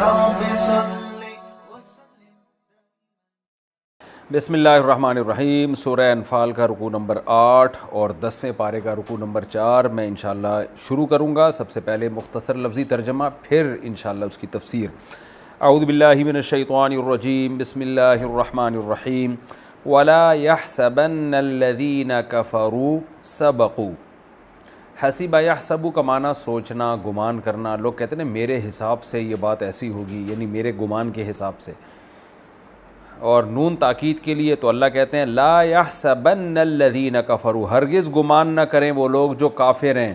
رب صل بسم اللہ الرحمن الرحیم۔ سورہ انفال کا رکوع نمبر 8 اور 10ویں پارے کا رکوع نمبر 4 میں انشاءاللہ شروع کروں گا۔ سب سے پہلے مختصر لفظی ترجمہ، پھر انشاءاللہ اس کی تفسیر۔ اعوذ باللہ من الشیطان الرجیم، بسم اللہ الرحمن الرحیم۔ وَلَا يَحْسَبَنَّ الَّذِينَ كَفَرُوا سَبَقُوا۔ حسب یحسب کا معنی سوچنا، گمان کرنا۔ لوگ کہتے ہیں میرے حساب سے یہ بات ایسی ہوگی، یعنی میرے گمان کے حساب سے، اور نون تاکید کے لیے تو اللہ کہتے ہیں لا یحسبن الذین کفروا، ہرگز گمان نہ کریں وہ لوگ جو کافر ہیں۔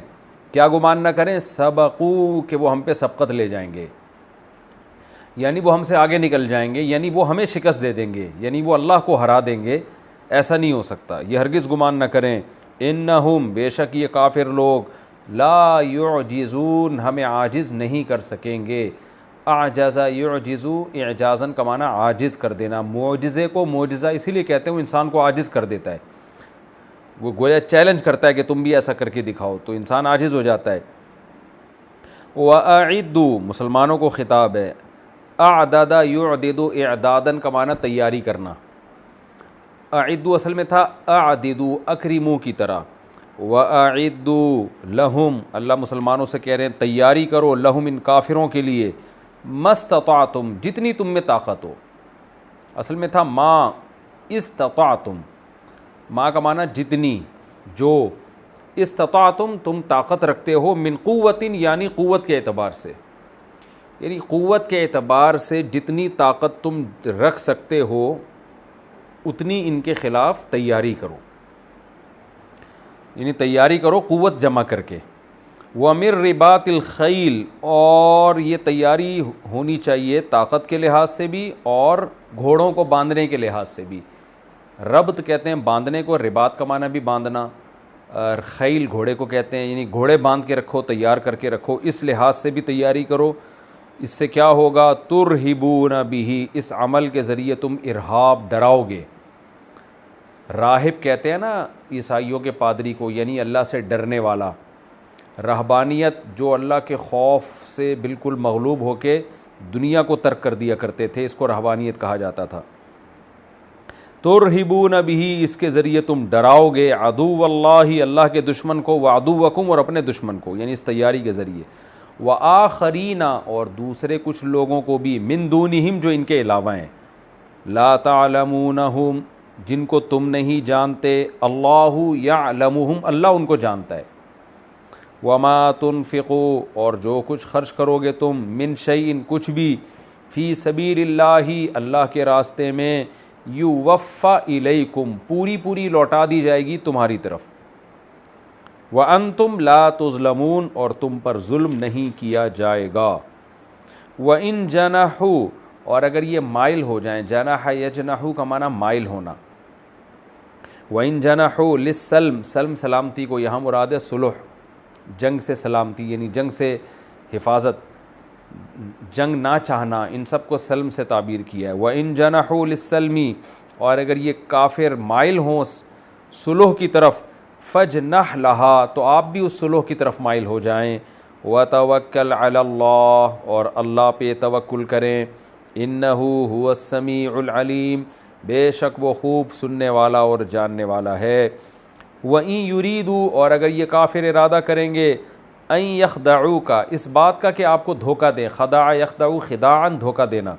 کیا گمان نہ کریں؟ سبقوا، کہ وہ ہم پہ سبقت لے جائیں گے، یعنی وہ ہم سے آگے نکل جائیں گے، یعنی وہ ہمیں شکست دے دیں گے، یعنی وہ اللہ کو ہرا دیں گے۔ ایسا نہیں ہو سکتا، یہ ہرگز گمان نہ کریں۔ انہم، بے شک یہ کافر لوگ، لا یعجزون، ہمیں عاجز نہیں کر سکیں گے۔ اعجز یعجز، اعجازاً کا معنی عاجز کر دینا۔ معجزے کو معجزہ اسی لیے کہتے ہیں، وہ انسان کو عاجز کر دیتا ہے، وہ گویا چیلنج کرتا ہے کہ تم بھی ایسا کر کے دکھاؤ، تو انسان عاجز ہو جاتا ہے۔ وَأَعِدُّوا، مسلمانوں کو خطاب ہے۔ اعدد یعدد، اعداداً کا معنی تیاری کرنا۔ اعدوا اصل میں تھا اعددوا، اکرموا کی طرح۔ وَأَعِدُّوا لَهُمْ، اللہ مسلمانوں سے کہہ رہے ہیں تیاری کرو، لہم، ان کافروں کے لیے، مستطعتم، جتنی تم میں طاقت ہو۔ اصل میں تھا ما استطعتم، ما کا معنی جتنی، جو، استطعتم تم طاقت رکھتے ہو، من قوت، یعنی قوت کے اعتبار سے، یعنی قوت کے اعتبار سے جتنی طاقت تم رکھ سکتے ہو اتنی ان کے خلاف تیاری کرو، یعنی تیاری کرو قوت جمع کر کے۔ وَمِن رِبَاطِ الْخَيْلِ، اور یہ تیاری ہونی چاہیے طاقت کے لحاظ سے بھی اور گھوڑوں کو باندھنے کے لحاظ سے بھی۔ ربط کہتے ہیں باندھنے کو، رباط کا معنی بھی باندھنا، اور خیل گھوڑے کو کہتے ہیں، یعنی گھوڑے باندھ کے رکھو، تیار کر کے رکھو، اس لحاظ سے بھی تیاری کرو۔ اس سے کیا ہوگا؟ ترہبون بہ، اس عمل کے ذریعے تم ارہاب، ڈراؤ گے۔ راہب کہتے ہیں نا عیسائیوں کے پادری کو، یعنی اللہ سے ڈرنے والا۔ رہبانیت، جو اللہ کے خوف سے بالکل مغلوب ہو کے دنیا کو ترک کر دیا کرتے تھے، اس کو رہبانیت کہا جاتا تھا۔ ترہبون بہ، اس کے ذریعے تم ڈراؤ گے، عدو اللہ، اللہ کے دشمن کو، وعدوکم، اور اپنے دشمن کو، یعنی اس تیاری کے ذریعے۔ وآخرین، اور دوسرے کچھ لوگوں کو بھی، من دونہم، جو ان کے علاوہ ہیں، لا تعلمونہم، جن کو تم نہیں جانتے، اللہ یعلمہم، اللہ ان کو جانتا ہے۔ وما تنفقوا، اور جو کچھ خرچ کرو گے تم، من شیء، کچھ بھی، فی سبیل اللہ، اللہ کے راستے میں، یوفی الیکم، پوری پوری لوٹا دی جائے گی تمہاری طرف۔ وانتم لا تظلمون، اور تم پر ظلم نہیں کیا جائے گا۔ وان جنحوا، اور اگر یہ مائل ہو جائیں، جنح یجنح کا معنی مائل ہونا۔ وَإِن جَنَحُوا لِلسَّلْمِ، سلم سلامتی کو یہاں مراد ہے صلح، جنگ سے سلامتی، یعنی جنگ سے حفاظت، جنگ نہ چاہنا، ان سب کو سلم سے تعبیر کیا ہے۔ وَإِن جَنَحُوا لِلسَّلْمِ، اور اگر یہ کافر مائل ہوں صلح کی طرف، فَاجْنَحْ لَهَا، تو آپ بھی اس صلح کی طرف مائل ہو جائیں۔ وَتَوَكَّلْ عَلَى اللَّهِ، اور اللہ پہ توکل کریں۔ إِنَّهُ هُوَ السَّمِيعُ الْعَلِيمُ، بے شک وہ خوب سننے والا اور جاننے والا ہے۔ وَإِن يُرِيدُوا، اور اگر یہ کافر ارادہ کریں گے، أَن يَخْدَعُوكَ، اس بات کا کہ آپ کو دھوکہ دیں، خدع یخدع خداعاً، دھوکہ دینا،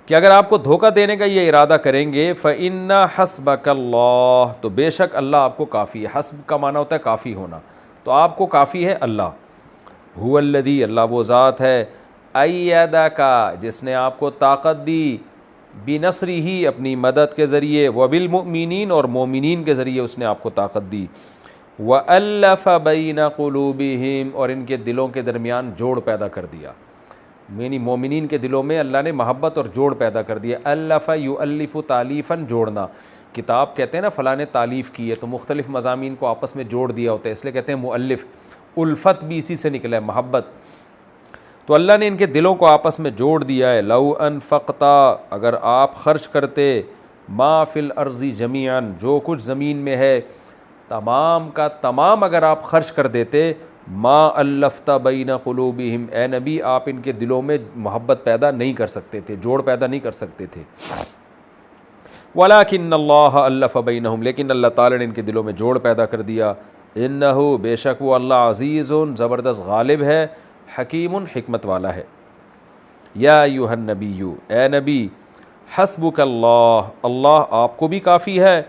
کہ اگر آپ کو دھوکہ دینے کا یہ ارادہ کریں گے، فَإِنَّ حَسْبَكَ اللَّهُ، تو بے شک اللہ آپ کو کافی ہے۔ حسب کا معنی ہوتا ہے کافی ہونا، تو آپ کو کافی ہے اللہ۔ هُوَ الَّذِي، اللہ وہ ذات ہے، أَيَّدَكَ، جس نے آپ کو طاقت دی، بِنَصْرِهِ، اپنی مدد کے ذریعے، وَبِالْمُؤْمِنِينَ، اور مومنین کے ذریعے اس نے آپ کو طاقت دی۔ وَأَلَّفَ بَيْنَ قُلُوبِهِمْ، اور ان کے دلوں کے درمیان جوڑ پیدا کر دیا، یعنی مومنین کے دلوں میں اللہ نے محبت اور جوڑ پیدا کر دیا۔ الف یؤلف، تالیفاً، جوڑنا۔ کتاب کہتے ہیں نا فلاں نے تالیف کی ہے، تو مختلف مضامین کو آپس میں جوڑ دیا ہوتا ہے، اس لیے کہتے ہیں مؤلف۔ الفت بھی اسی سے نکلا ہے، محبت۔ تو اللہ نے ان کے دلوں کو آپس میں جوڑ دیا ہے۔ لو انفقتا، اگر آپ خرچ کرتے، ما فی الارض جمیعاً، جو کچھ زمین میں ہے تمام کا تمام، اگر آپ خرچ کر دیتے، ما الفت بین قلوبہم، اے نبی آپ ان کے دلوں میں محبت پیدا نہیں کر سکتے تھے، جوڑ پیدا نہیں کر سکتے تھے. ولیکن اللہ الف بینہم، لیکن اللہ تعالیٰ نے ان کے دلوں میں جوڑ پیدا کر دیا. انہ، بے شک وہ اللہ عزیز، زبردست غالب ہے، حکیم، حکمت والا ہے. یا ایھا النبی، اے نبی، حسبک اللہ، اللہ آپ کو بھی کافی ہے،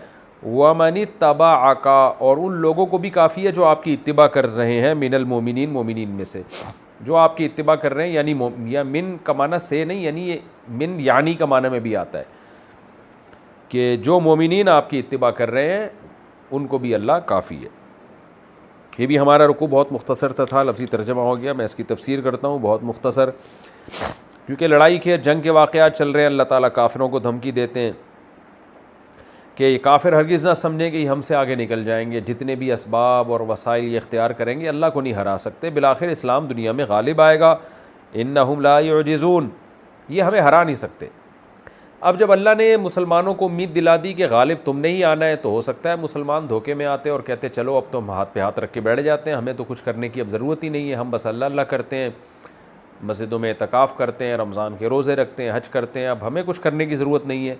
ومن اتبعک، اور ان لوگوں کو بھی کافی ہے جو آپ کی اتباع کر رہے ہیں، من المومنین، مومنین میں سے جو آپ کی اتباع کر رہے ہیں. یعنی یا من کا معنی سے نہیں، یعنی یہ من یعنی کا معنی میں بھی آتا ہے کہ جو مومنین آپ کی اتباع کر رہے ہیں ان کو بھی اللہ کافی ہے. یہ بھی ہمارا رکوع بہت مختصر تھا، لفظی ترجمہ ہو گیا. میں اس کی تفسیر کرتا ہوں بہت مختصر، کیونکہ لڑائی کے جنگ کے واقعات چل رہے ہیں. اللہ تعالیٰ کافروں کو دھمکی دیتے ہیں کہ یہ کافر ہرگز نہ سمجھیں کہ یہ ہم سے آگے نکل جائیں گے، جتنے بھی اسباب اور وسائل یہ اختیار کریں گے اللہ کو نہیں ہرا سکتے، بالآخر اسلام دنیا میں غالب آئے گا. انہم لا یعجزون، یہ ہمیں ہرا نہیں سکتے. اب جب اللہ نے مسلمانوں کو امید دلا دی کہ غالب تم نے ہی آنا ہے، تو ہو سکتا ہے مسلمان دھوکے میں آتے اور کہتے چلو اب تو ہم ہاتھ پہ ہاتھ رکھ کے بیٹھ جاتے ہیں، ہمیں تو کچھ کرنے کی اب ضرورت ہی نہیں ہے، ہم بس اللہ اللہ کرتے ہیں، مسجدوں میں اعتکاف کرتے ہیں، رمضان کے روزے رکھتے ہیں، حج کرتے ہیں، اب ہمیں کچھ کرنے کی ضرورت نہیں ہے.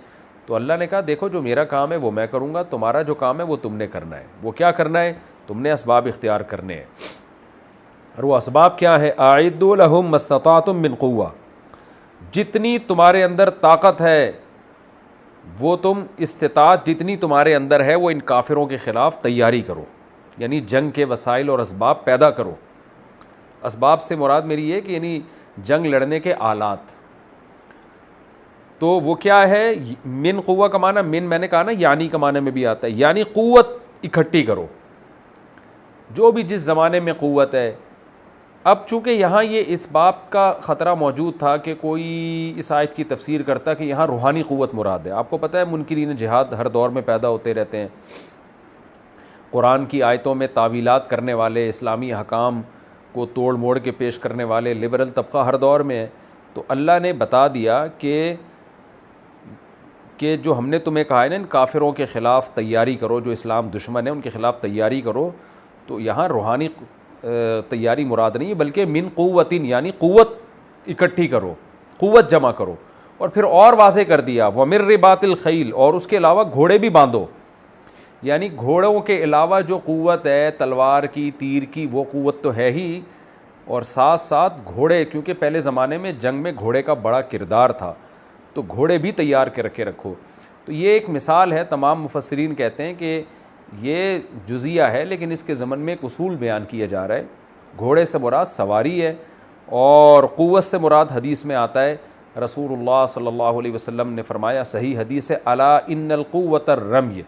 تو اللہ نے کہا دیکھو جو میرا کام ہے وہ میں کروں گا، تمہارا جو کام ہے وہ تم نے کرنا ہے. وہ کیا کرنا ہے؟ تم نے اسباب اختیار کرنے ہیں. اور وہ اسباب کیا ہے؟ اعدوا لهم ما استطعتم من قوة، جتنی تمہارے اندر طاقت ہے وہ تم استطاعت جتنی تمہارے اندر ہے وہ ان کافروں کے خلاف تیاری کرو، یعنی جنگ کے وسائل اور اسباب پیدا کرو. اسباب سے مراد میری یہ کہ یعنی جنگ لڑنے کے آلات. تو وہ کیا ہے؟ من قوہ کا معنی، من میں نے کہا نا یعنی کا معنی میں بھی آتا ہے، یعنی قوت اکٹھی کرو، جو بھی جس زمانے میں قوت ہے. اب چونکہ یہاں یہ اس بات کا خطرہ موجود تھا کہ کوئی اس آیت کی تفسیر کرتا کہ یہاں روحانی قوت مراد ہے. آپ کو پتہ ہے منکرین جہاد ہر دور میں پیدا ہوتے رہتے ہیں، قرآن کی آیتوں میں تعویلات کرنے والے، اسلامی احکام کو توڑ موڑ کے پیش کرنے والے لبرل طبقہ ہر دور میں ہے. تو اللہ نے بتا دیا کہ جو ہم نے تمہیں کہا ہے نا ان کافروں کے خلاف تیاری کرو، جو اسلام دشمن ہے ان کے خلاف تیاری کرو، تو یہاں روحانی تیاری مراد نہیں ہے بلکہ من قوتن، یعنی قوت اکٹھی کرو، قوت جمع کرو. اور پھر اور واضح کر دیا ومن رباط الخیل، اور اس کے علاوہ گھوڑے بھی باندھو، یعنی گھوڑوں کے علاوہ جو قوت ہے تلوار کی، تیر کی، وہ قوت تو ہے ہی، اور ساتھ ساتھ گھوڑے، کیونکہ پہلے زمانے میں جنگ میں گھوڑے کا بڑا کردار تھا، تو گھوڑے بھی تیار کر کے رکھو. تو یہ ایک مثال ہے. تمام مفسرین کہتے ہیں کہ یہ جزیہ ہے لیکن اس کے ضمن میں ایک اصول بیان کیا جا رہا ہے. گھوڑے سے مراد سواری ہے، اور قوت سے مراد حدیث میں آتا ہے، رسول اللہ صلی اللہ علیہ وسلم نے فرمایا، صحیح حدیث ہے، الا ان القوت الرمی،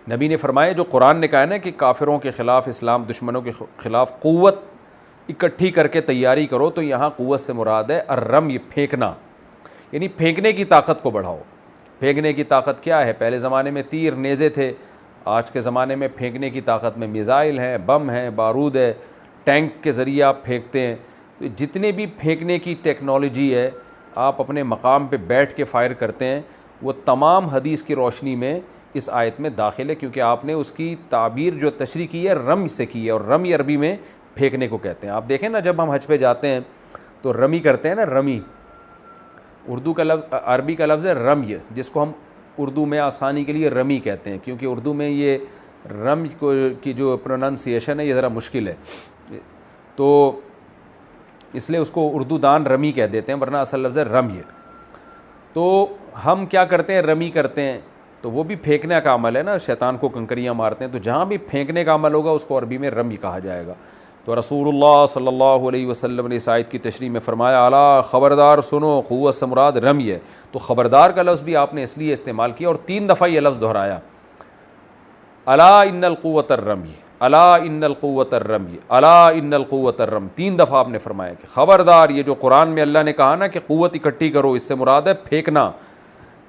نبی نے فرمایا جو قرآن نے کہا ہے نا کہ کافروں کے خلاف، اسلام دشمنوں کے خلاف قوت اکٹھی کر کے تیاری کرو، تو یہاں قوت سے مراد ہے الرمی، پھینکنا، یعنی پھینکنے کی طاقت کو بڑھاؤ. پھینکنے کی طاقت کیا ہے؟ پہلے زمانے میں تیر نیزے تھے، آج کے زمانے میں پھینکنے کی طاقت میں میزائل ہیں، بم ہیں، بارود ہے، ٹینک کے ذریعے آپ پھینکتے ہیں. تو جتنے بھی پھینکنے کی ٹیکنالوجی ہے، آپ اپنے مقام پہ بیٹھ کے فائر کرتے ہیں، وہ تمام حدیث کی روشنی میں اس آیت میں داخل ہے، کیونکہ آپ نے اس کی تعبیر جو تشریح کی ہے رمی سے کی ہے، اور رمی عربی میں پھینکنے کو کہتے ہیں. آپ دیکھیں نا جب ہم حج پہ جاتے ہیں تو رمی کرتے ہیں نا، رمی اردو کا لفظ، عربی کا لفظ ہے رمی، جس کو ہم اردو میں آسانی کے لیے رمی کہتے ہیں، کیونکہ اردو میں یہ رم کی جو پروننسیشن ہے یہ ذرا مشکل ہے، تو اس لیے اس کو اردو دان رمی کہہ دیتے ہیں، ورنہ اصل لفظ ہے رمی. تو ہم کیا کرتے ہیں؟ رمی کرتے ہیں، تو وہ بھی پھینکنے کا عمل ہے نا، شیطان کو کنکریاں مارتے ہیں، تو جہاں بھی پھینکنے کا عمل ہوگا اس کو عربی میں رمی کہا جائے گا. تو رسول اللہ صلی اللہ علیہ وسلم نے اس آیت کی تشریح میں فرمایا، الا خبردار سنو، قوت سے مراد رمی ہے. تو خبردار کا لفظ بھی آپ نے اس لیے استعمال کیا اور 3 دفعہ یہ لفظ دہرایا، الا ان القوت الرمی، الا ان القوت الرمی، الا ان القوت الرمی، 3 دفعہ آپ نے فرمایا کہ خبردار. یہ جو قرآن میں اللہ نے کہا نا کہ قوت اکٹھی کرو، اس سے مراد ہے پھینکنا.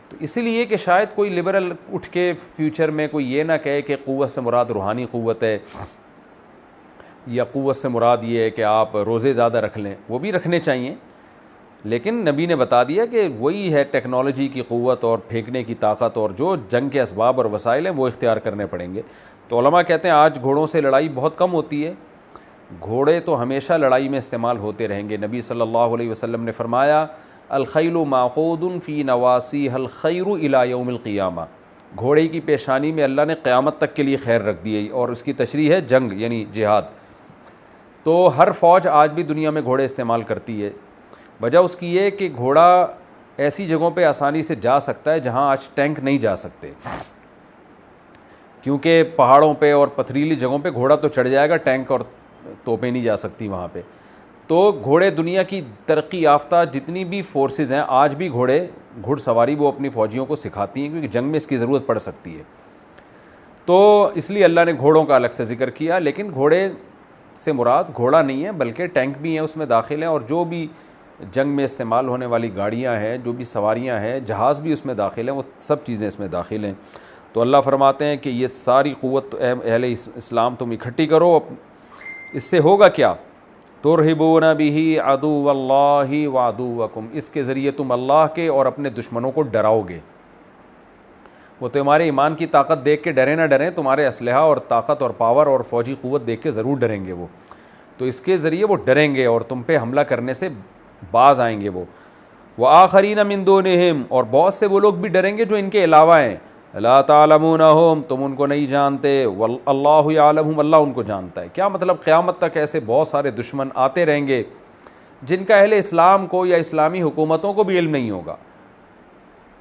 تو اسی لیے کہ شاید کوئی لبرل اٹھ کے فیوچر میں کوئی یہ نہ کہے کہ قوت سے مراد روحانی قوت ہے، یا قوت سے مراد یہ ہے کہ آپ روزے زیادہ رکھ لیں، وہ بھی رکھنے چاہیے، لیکن نبی نے بتا دیا کہ وہی ہے ٹیکنالوجی کی قوت اور پھینکنے کی طاقت، اور جو جنگ کے اسباب اور وسائل ہیں وہ اختیار کرنے پڑیں گے. تو علماء کہتے ہیں آج گھوڑوں سے لڑائی بہت کم ہوتی ہے، گھوڑے تو ہمیشہ لڑائی میں استعمال ہوتے رہیں گے. نبی صلی اللہ علیہ وسلم نے فرمایا الخیل معقود فی نواسیھا الخیر الی یوم القیامہ. گھوڑے کی پیشانی میں اللہ نے قیامت تک کے لیے خیر رکھ دی ہے, اور اس کی تشریح ہے جنگ یعنی جہاد. تو ہر فوج آج بھی دنیا میں گھوڑے استعمال کرتی ہے. وجہ اس کی یہ کہ گھوڑا ایسی جگہوں پہ آسانی سے جا سکتا ہے جہاں آج ٹینک نہیں جا سکتے, کیونکہ پہاڑوں پہ اور پتھریلی جگہوں پہ گھوڑا تو چڑھ جائے گا, ٹینک اور توپیں نہیں جا سکتی وہاں پہ. تو گھوڑے دنیا کی ترقی یافتہ جتنی بھی فورسز ہیں آج بھی گھڑ سواری وہ اپنی فوجیوں کو سکھاتی ہیں, کیونکہ جنگ میں اس کی ضرورت پڑ سکتی ہے. تو اس لیے اللہ نے گھوڑوں کا الگ سے ذکر کیا. لیکن گھوڑے سے مراد گھوڑا نہیں ہے بلکہ ٹینک بھی ہیں اس میں داخل ہیں, اور جو بھی جنگ میں استعمال ہونے والی گاڑیاں ہیں, جو بھی سواریاں ہیں, جہاز بھی اس میں داخل ہیں, وہ سب چیزیں اس میں داخل ہیں. تو اللہ فرماتے ہیں کہ یہ ساری قوت اہل اسلام تم اکٹھی کرو. اس سے ہوگا کیا؟ ترہبون بہ عدو اللہ وعدوکم, اس کے ذریعے تم اللہ کے اور اپنے دشمنوں کو ڈراؤ گے. وہ تمہارے ایمان کی طاقت دیکھ کے ڈریں نہ ڈریں, تمہارے اسلحہ اور طاقت اور پاور اور فوجی قوت دیکھ کے ضرور ڈریں گے وہ. تو اس کے ذریعے وہ ڈریں گے اور تم پہ حملہ کرنے سے باز آئیں گے وہ. وآخرین من دونہم, اور بہت سے وہ لوگ بھی ڈریں گے جو ان کے علاوہ ہیں. لا تعلمونہم, تم ان کو نہیں جانتے. واللہ یعلمہم, اللہ ان کو جانتا ہے. کیا مطلب؟ قیامت تک ایسے بہت سارے دشمن آتے رہیں گے جن کا اہل اسلام کو یا اسلامی حکومتوں کو بھی علم نہیں ہوگا.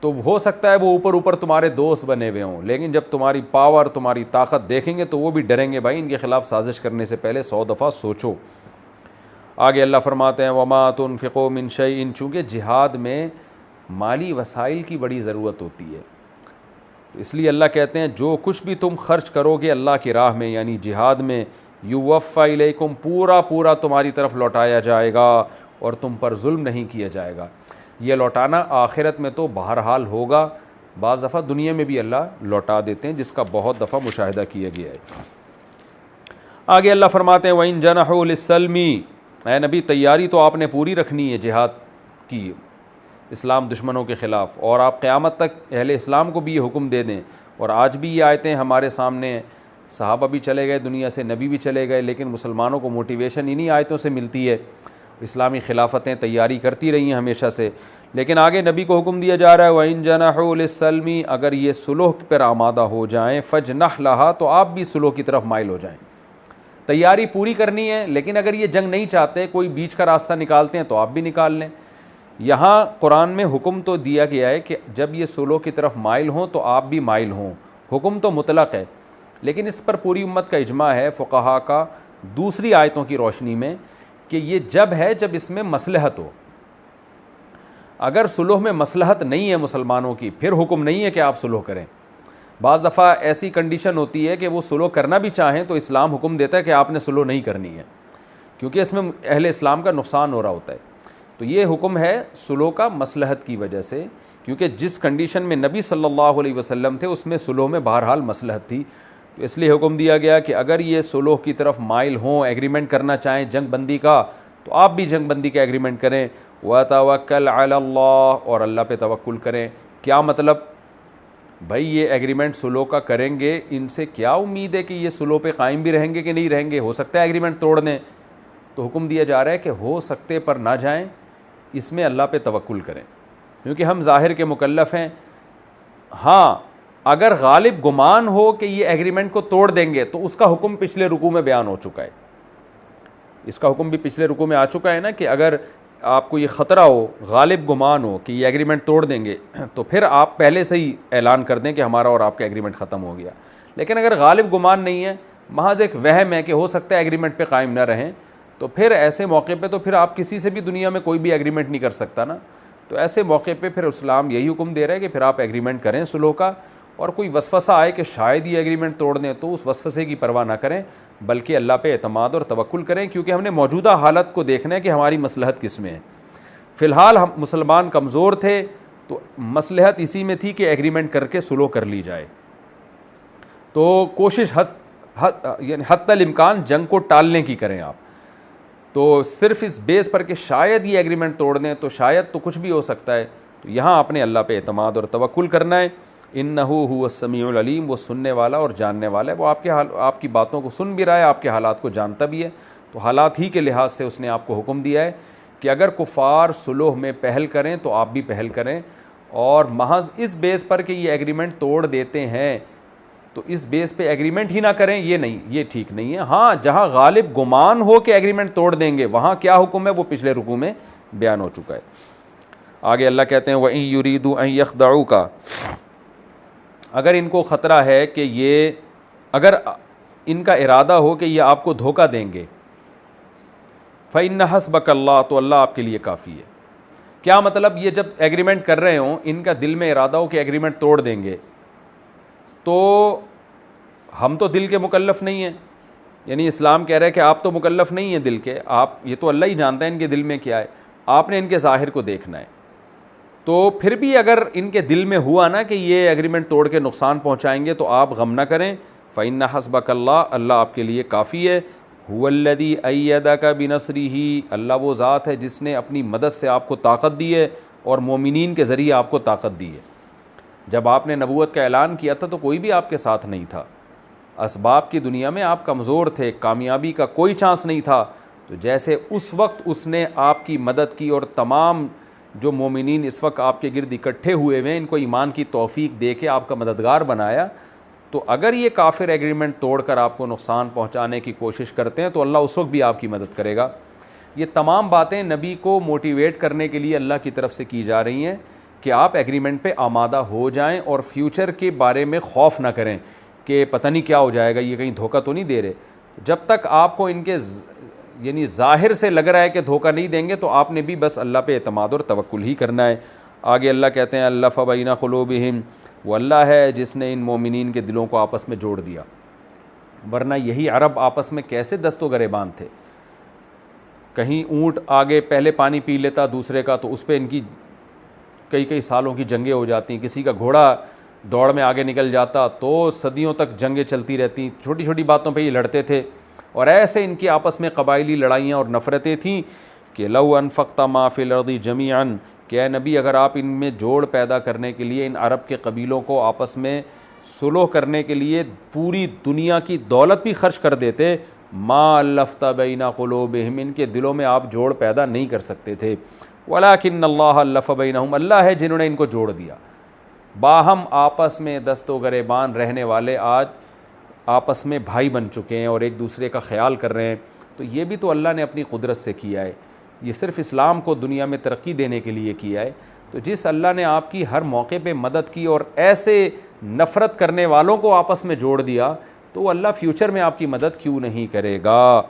تو ہو سکتا ہے وہ اوپر تمہارے دوست بنے ہوئے ہوں, لیکن جب تمہاری پاور تمہاری طاقت دیکھیں گے تو وہ بھی ڈریں گے. بھائی ان کے خلاف سازش کرنے سے پہلے 100 دفعہ سوچو. آگے اللہ فرماتے ہیں وما تنفقوا من شیء, چونکہ جہاد میں مالی وسائل کی بڑی ضرورت ہوتی ہے, تو اس لیے اللہ کہتے ہیں جو کچھ بھی تم خرچ کرو گے اللہ کی راہ میں یعنی جہاد میں, یوفی الیکم, پورا تمہاری طرف لوٹایا جائے گا اور تم پر ظلم نہیں کیا جائے گا. یہ لوٹانا آخرت میں تو بہرحال ہوگا, بعض دفعہ دنیا میں بھی اللہ لوٹا دیتے ہیں, جس کا بہت دفعہ مشاہدہ کیا گیا ہے. آگے اللہ فرماتے ہیں وَإِن جَنَحُوا لِلسَّلْمِ, اے نبی تیاری تو آپ نے پوری رکھنی ہے جہاد کی اسلام دشمنوں کے خلاف, اور آپ قیامت تک اہل اسلام کو بھی یہ حکم دے دیں. اور آج بھی یہ آیتیں ہمارے سامنے, صحابہ بھی چلے گئے دنیا سے, نبی بھی چلے گئے, لیکن مسلمانوں کو موٹیویشن انہی آیتوں سے ملتی ہے. اسلامی خلافتیں تیاری کرتی رہی ہیں ہمیشہ سے, لیکن آگے نبی کو حکم دیا جا رہا ہے وَإِن جَنَحُوا لِلسَّلْمِ, اگر یہ صلح پر آمادہ ہو جائیں, فَجْنَحْ لَهَا, تو آپ بھی صلح کی طرف مائل ہو جائیں. تیاری پوری کرنی ہے, لیکن اگر یہ جنگ نہیں چاہتے, کوئی بیچ کا راستہ نکالتے ہیں تو آپ بھی نکال لیں. یہاں قرآن میں حکم تو دیا گیا ہے کہ جب یہ صلح کی طرف مائل ہوں تو آپ بھی مائل ہوں. حکم تو مطلق ہے, لیکن اس پر پوری امت کا اجماع ہے فقہا کا دوسری آیتوں کی روشنی میں کہ یہ جب ہے جب اس میں مصلحت ہو. اگر صلح میں مصلحت نہیں ہے مسلمانوں کی, پھر حکم نہیں ہے کہ آپ صلح کریں. بعض دفعہ ایسی کنڈیشن ہوتی ہے کہ وہ صلح کرنا بھی چاہیں تو اسلام حکم دیتا ہے کہ آپ نے صلح نہیں کرنی ہے, کیونکہ اس میں اہل اسلام کا نقصان ہو رہا ہوتا ہے. تو یہ حکم ہے صلح کا مصلحت کی وجہ سے, کیونکہ جس کنڈیشن میں نبی صلی اللہ علیہ وسلم تھے اس میں صلح میں بہرحال مصلحت تھی. تو اس لیے حکم دیا گیا کہ اگر یہ صلح کی طرف مائل ہوں, ایگریمنٹ کرنا چاہیں جنگ بندی کا, تو آپ بھی جنگ بندی کا ایگریمنٹ کریں. وَتَوَكَّلْ عَلَى اللَّهِ, اور اللہ پہ توکل کریں. کیا مطلب؟ بھائی یہ ایگریمنٹ صلح کا کریں گے, ان سے کیا امید ہے کہ یہ صلح پہ قائم بھی رہیں گے کہ نہیں رہیں گے؟ ہو سکتا ہے ایگریمنٹ توڑ دیں. تو حکم دیا جا رہا ہے کہ ہو سکتے پر نہ جائیں, اس میں اللہ پہ توکل کریں, کیونکہ ہم ظاہر کے مکلف ہیں. ہاں اگر غالب گمان ہو کہ یہ ایگریمنٹ کو توڑ دیں گے تو اس کا حکم پچھلے رکوع میں بیان ہو چکا ہے. اس کا حکم بھی پچھلے رکوع میں آ چکا ہے نا, کہ اگر آپ کو یہ خطرہ ہو, غالب گمان ہو کہ یہ ایگریمنٹ توڑ دیں گے, تو پھر آپ پہلے سے ہی اعلان کر دیں کہ ہمارا اور آپ کا ایگریمنٹ ختم ہو گیا. لیکن اگر غالب گمان نہیں ہے, محض ایک وہم ہے کہ ہو سکتا ہے ایگریمنٹ پہ قائم نہ رہیں, تو پھر ایسے موقع پہ تو پھر آپ کسی سے بھی دنیا میں کوئی بھی ایگریمنٹ نہیں کر سکتا نا. تو ایسے موقع پہ پھر اسلام یہی حکم دے رہا ہے کہ پھر آپ ایگریمنٹ کریں صلح کا, اور کوئی وسوسہ آئے کہ شاید یہ ایگریمنٹ توڑ دیں تو اس وسوسے کی پرواہ نہ کریں, بلکہ اللہ پہ اعتماد اور توکل کریں, کیونکہ ہم نے موجودہ حالت کو دیکھنا ہے کہ ہماری مصلحت کس میں ہے. فی الحال ہم مسلمان کمزور تھے, تو مصلحت اسی میں تھی کہ ایگریمنٹ کر کے صلح کر لی جائے. تو کوشش یعنی حتی الامکان جنگ کو ٹالنے کی کریں آپ. تو صرف اس بیس پر کہ شاید یہ ایگریمنٹ توڑ دیں تو شاید تو کچھ بھی ہو سکتا ہے, تو یہاں اپنے اللہ پہ اعتماد اور توکل کرنا ہے. انہ هو السمیع العلیم, وہ سننے والا اور جاننے والا ہے. وہ آپ کی باتوں کو سن بھی رہا ہے, آپ کے حالات کو جانتا بھی ہے. تو حالات ہی کے لحاظ سے اس نے آپ کو حکم دیا ہے کہ اگر کفار صلح میں پہل کریں تو آپ بھی پہل کریں، اور محض اس بیس پر کہ یہ ایگریمنٹ توڑ دیتے ہیں تو اس بیس پہ ایگریمنٹ ہی نہ کریں، یہ نہیں، یہ ٹھیک نہیں ہے۔ ہاں جہاں غالب گمان ہو کہ ایگریمنٹ توڑ دیں گے وہاں کیا حکم ہے وہ پچھلے رکوع میں بیان ہو چکا ہے۔ آگے اللہ کہتے ہیں وَإِن يُرِيدُوا أَن يَخْدَعُوكَ، اگر ان کو خطرہ ہے کہ یہ، اگر ان کا ارادہ ہو کہ یہ آپ کو دھوکہ دیں گے، فَإِنَّ حَسْبَكَ اللَّهُ، تو اللہ آپ کے لیے کافی ہے۔ کیا مطلب؟ یہ جب ایگریمنٹ کر رہے ہوں، ان کا دل میں ارادہ ہو کہ ایگریمنٹ توڑ دیں گے، تو ہم تو دل کے مکلف نہیں ہیں، یعنی اسلام کہہ رہا ہے کہ آپ تو مکلف نہیں ہیں دل کے، آپ، یہ تو اللہ ہی جانتا ہے ان کے دل میں کیا ہے، آپ نے ان کے ظاہر کو دیکھنا ہے۔ تو پھر بھی اگر ان کے دل میں ہوا نا کہ یہ ایگریمنٹ توڑ کے نقصان پہنچائیں گے تو آپ غم نہ کریں، فَإِنَّ حَسْبَكَ اللَّهُ، اللہ آپ کے لیے کافی ہے۔ هُوَ الَّذِي أَيَّدَكَ بِنَصْرِهِ، اللہ وہ ذات ہے جس نے اپنی مدد سے آپ کو طاقت دی ہے اور مومنین کے ذریعے آپ کو طاقت دی ہے۔ جب آپ نے نبوت کا اعلان کیا تھا تو کوئی بھی آپ کے ساتھ نہیں تھا، اسباب کی دنیا میں آپ کمزور تھے، کامیابی کا کوئی چانس نہیں تھا، تو جیسے اس وقت اس نے آپ کی مدد کی اور تمام جو مومنین اس وقت آپ کے گرد اکٹھے ہوئے ہوئے ان کو ایمان کی توفیق دے کے آپ کا مددگار بنایا، تو اگر یہ کافر ایگریمنٹ توڑ کر آپ کو نقصان پہنچانے کی کوشش کرتے ہیں تو اللہ اس وقت بھی آپ کی مدد کرے گا۔ یہ تمام باتیں نبی کو موٹیویٹ کرنے کے لیے اللہ کی طرف سے کی جا رہی ہیں کہ آپ ایگریمنٹ پہ آمادہ ہو جائیں اور فیوچر کے بارے میں خوف نہ کریں کہ پتہ نہیں کیا ہو جائے گا، یہ کہیں دھوکہ تو نہیں دے رہے۔ جب تک آپ کو ان کے یعنی ظاہر سے لگ رہا ہے کہ دھوکہ نہیں دیں گے تو آپ نے بھی بس اللہ پہ اعتماد اور توکل ہی کرنا ہے۔ آگے اللہ کہتے ہیں الف بین قلوبہم، وہ اللہ ہے جس نے ان مومنین کے دلوں کو آپس میں جوڑ دیا، ورنہ یہی عرب آپس میں کیسے دست و گریبان تھے، کہیں اونٹ آگے پہلے پانی پی لیتا دوسرے کا تو اس پہ ان کی کئی سالوں کی جنگیں ہو جاتی، کسی کا گھوڑا دوڑ میں آگے نکل جاتا تو صدیوں تک جنگیں چلتی رہتی، چھوٹی چھوٹی باتوں پہ یہ لڑتے تھے، اور ایسے ان کی آپس میں قبائلی لڑائیاں اور نفرتیں تھیں کہ لو انفقت ما فی الارض جمیعا، کہ اے نبی اگر آپ ان میں جوڑ پیدا کرنے کے لیے ان عرب کے قبیلوں کو آپس میں صلح کرنے کے لیے پوری دنیا کی دولت بھی خرچ کر دیتے، ما الفت بین قلوبہم، ان کے دلوں میں آپ جوڑ پیدا نہیں کر سکتے تھے، ولکن اللہ الف بینہم، اللہ ہے جنہوں نے ان کو جوڑ دیا۔ باہم آپس میں دست و گریبان رہنے والے آج آپس میں بھائی بن چکے ہیں اور ایک دوسرے کا خیال کر رہے ہیں، تو یہ بھی تو اللہ نے اپنی قدرت سے کیا ہے، یہ صرف اسلام کو دنیا میں ترقی دینے کے لیے کیا ہے۔ تو جس اللہ نے آپ کی ہر موقع پہ مدد کی اور ایسے نفرت کرنے والوں کو آپس میں جوڑ دیا، تو وہ اللہ فیوچر میں آپ کی مدد کیوں نہیں کرے گا۔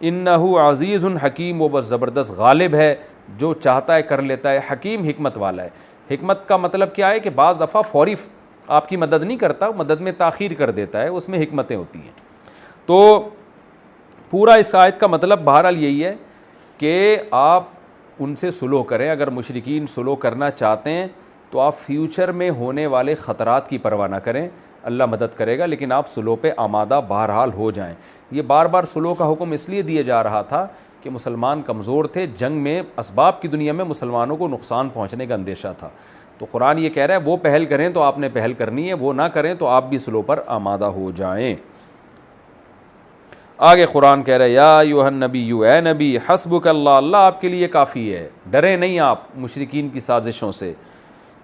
انہ عزیز حکیم، وہ بس زبردست غالب ہے، جو چاہتا ہے کر لیتا ہے، حکیم حکمت والا ہے۔ حکمت کا مطلب کیا ہے کہ بعض دفعہ فوری آپ کی مدد نہیں کرتا، مدد میں تاخیر کر دیتا ہے، اس میں حکمتیں ہوتی ہیں۔ تو پورا اس آیت کا مطلب بہرحال یہی ہے کہ آپ ان سے صلح کریں، اگر مشرکین صلح کرنا چاہتے ہیں تو آپ فیوچر میں ہونے والے خطرات کی پرواہ نہ کریں، اللہ مدد کرے گا، لیکن آپ صلح پہ آمادہ بہرحال ہو جائیں۔ یہ بار بار صلح کا حکم اس لیے دیا جا رہا تھا کہ مسلمان کمزور تھے، جنگ میں اسباب کی دنیا میں مسلمانوں کو نقصان پہنچنے کا اندیشہ تھا، تو قرآن یہ کہہ رہا ہے وہ پہل کریں تو آپ نے پہل کرنی ہے، وہ نہ کریں تو آپ بھی صلح پر آمادہ ہو جائیں۔ آگے قرآن کہہ رہا ہے یا ایھا النبی، اے نبی، حسبک اللہ، اللہ آپ کے لیے کافی ہے، ڈریں نہیں آپ مشرکین کی سازشوں سے،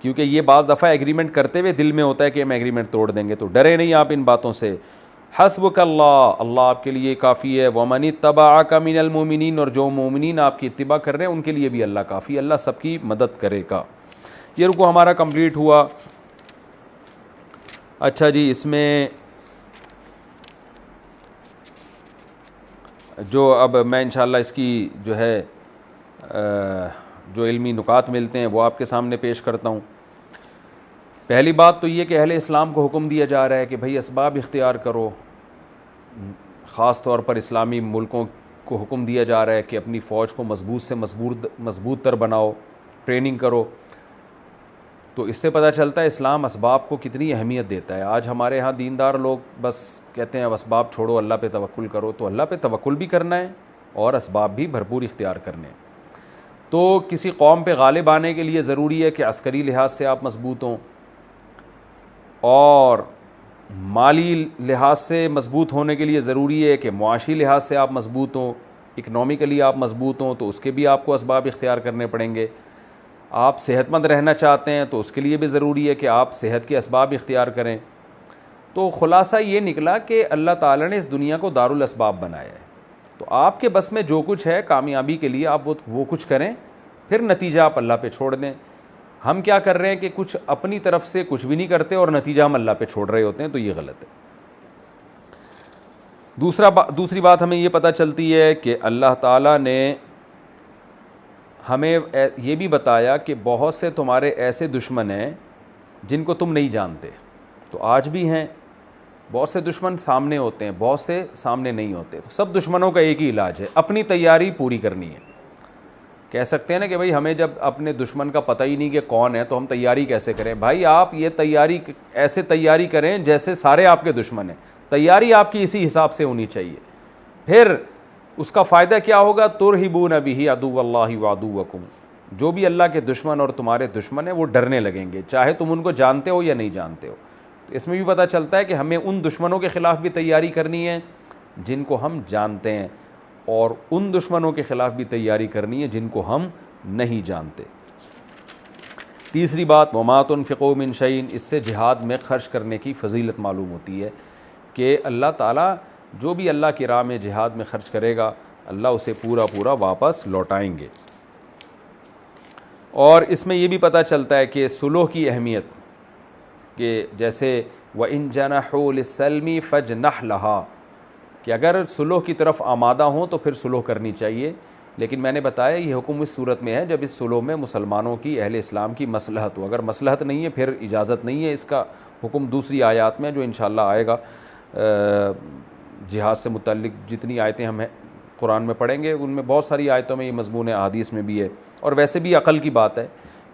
کیونکہ یہ بعض دفعہ ایگریمنٹ کرتے ہوئے دل میں ہوتا ہے کہ ہم ایگریمنٹ توڑ دیں گے، تو ڈرے نہیں آپ ان باتوں سے۔ حسبک اللہ، اللہ آپ کے لیے کافی ہے، ومن اتبعک من المؤمنین، اور جو مومنین آپ کی اتباع کر رہے ہیں ان کے لیے بھی اللہ کافی ہے، اللہ سب کی مدد کرے گا۔ یہ رکوع ہمارا کمپلیٹ ہوا۔ اچھا جی، اس میں جو اب میں انشاءاللہ اس کی جو ہے جو علمی نکات ملتے ہیں وہ آپ کے سامنے پیش کرتا ہوں۔ پہلی بات تو یہ کہ اہل اسلام کو حکم دیا جا رہا ہے کہ بھئی اسباب اختیار کرو، خاص طور پر اسلامی ملکوں کو حکم دیا جا رہا ہے کہ اپنی فوج کو مضبوط سے مضبوط تر بناؤ، ٹریننگ کرو۔ تو اس سے پتہ چلتا ہے اسلام اسباب کو کتنی اہمیت دیتا ہے۔ آج ہمارے ہاں دیندار لوگ بس کہتے ہیں اب اسباب چھوڑو، اللہ پہ توکل کرو، تو اللہ پہ توکل بھی کرنا ہے اور اسباب بھی بھرپور اختیار کرنے ہیں۔ تو کسی قوم پہ غالب آنے کے لیے ضروری ہے کہ عسکری لحاظ سے آپ مضبوط ہوں، اور مالی لحاظ سے مضبوط ہونے کے لیے ضروری ہے کہ معاشی لحاظ سے آپ مضبوط ہوں، اکنامکلی آپ مضبوط ہوں تو اس کے بھی آپ کو اسباب اختیار کرنے پڑیں گے. آپ صحت مند رہنا چاہتے ہیں تو اس کے لیے بھی ضروری ہے کہ آپ صحت کے اسباب اختیار کریں. تو خلاصہ یہ نکلا کہ اللہ تعالیٰ نے اس دنیا کو دارالاسباب بنایا ہے. تو آپ کے بس میں جو کچھ ہے کامیابی کے لیے آپ وہ کچھ کریں, پھر نتیجہ آپ اللہ پہ چھوڑ دیں. ہم کیا کر رہے ہیں کہ کچھ اپنی طرف سے کچھ بھی نہیں کرتے اور نتیجہ ہم اللہ پہ چھوڑ رہے ہوتے ہیں, تو یہ غلط ہے. دوسری بات ہمیں یہ پتہ چلتی ہے کہ اللہ تعالیٰ نے ہمیں یہ بھی بتایا کہ بہت سے تمہارے ایسے دشمن ہیں جن کو تم نہیں جانتے. تو آج بھی ہیں بہت سے دشمن سامنے ہوتے ہیں, بہت سے سامنے نہیں ہوتے. تو سب دشمنوں کا ایک ہی علاج ہے, اپنی تیاری پوری کرنی ہے. کہہ سکتے ہیں نا کہ بھائی ہمیں جب اپنے دشمن کا پتہ ہی نہیں کہ کون ہے تو ہم تیاری کیسے کریں. بھائی آپ یہ تیاری ایسے تیاری کریں جیسے سارے آپ کے دشمن ہیں. تیاری آپ کی اسی حساب سے ہونی چاہیے. پھر اس کا فائدہ کیا ہوگا؟ ترہبون بہ عدو اللہ وعدوکم, جو بھی اللہ کے دشمن اور تمہارے دشمن ہیں وہ ڈرنے لگیں گے, چاہے تم ان کو جانتے ہو یا نہیں جانتے ہو. تو اس میں بھی پتہ چلتا ہے کہ ہمیں ان دشمنوں کے خلاف بھی تیاری کرنی ہے جن کو ہم جانتے ہیں, اور ان دشمنوں کے خلاف بھی تیاری کرنی ہے جن کو ہم نہیں جانتے. تیسری بات وما تنفقوا من شیء, اس سے جہاد میں خرچ کرنے کی فضیلت معلوم ہوتی ہے کہ اللہ تعالیٰ جو بھی اللہ کی راہ میں جہاد میں خرچ کرے گا اللہ اسے پورا واپس لوٹائیں گے. اور اس میں یہ بھی پتہ چلتا ہے کہ صلح کی اہمیت, کہ جیسے وَإِن جَنَحُوا لِلسَّلْمِ فَاجْنَحْ لَهَا, کہ اگر صلح کی طرف آمادہ ہوں تو پھر صلح کرنی چاہیے. لیکن میں نے بتایا یہ حکم اس صورت میں ہے جب اس صلح میں مسلمانوں کی, اہل اسلام کی مصلحت ہو. اگر مصلحت نہیں ہے پھر اجازت نہیں ہے. اس کا حکم دوسری آیات میں جو انشاءاللہ آئے گا, جہاد سے متعلق جتنی آیتیں ہم قرآن میں پڑھیں گے ان میں بہت ساری آیتوں میں یہ مضمون ہے, احادیث میں بھی ہے. اور ویسے بھی عقل کی بات ہے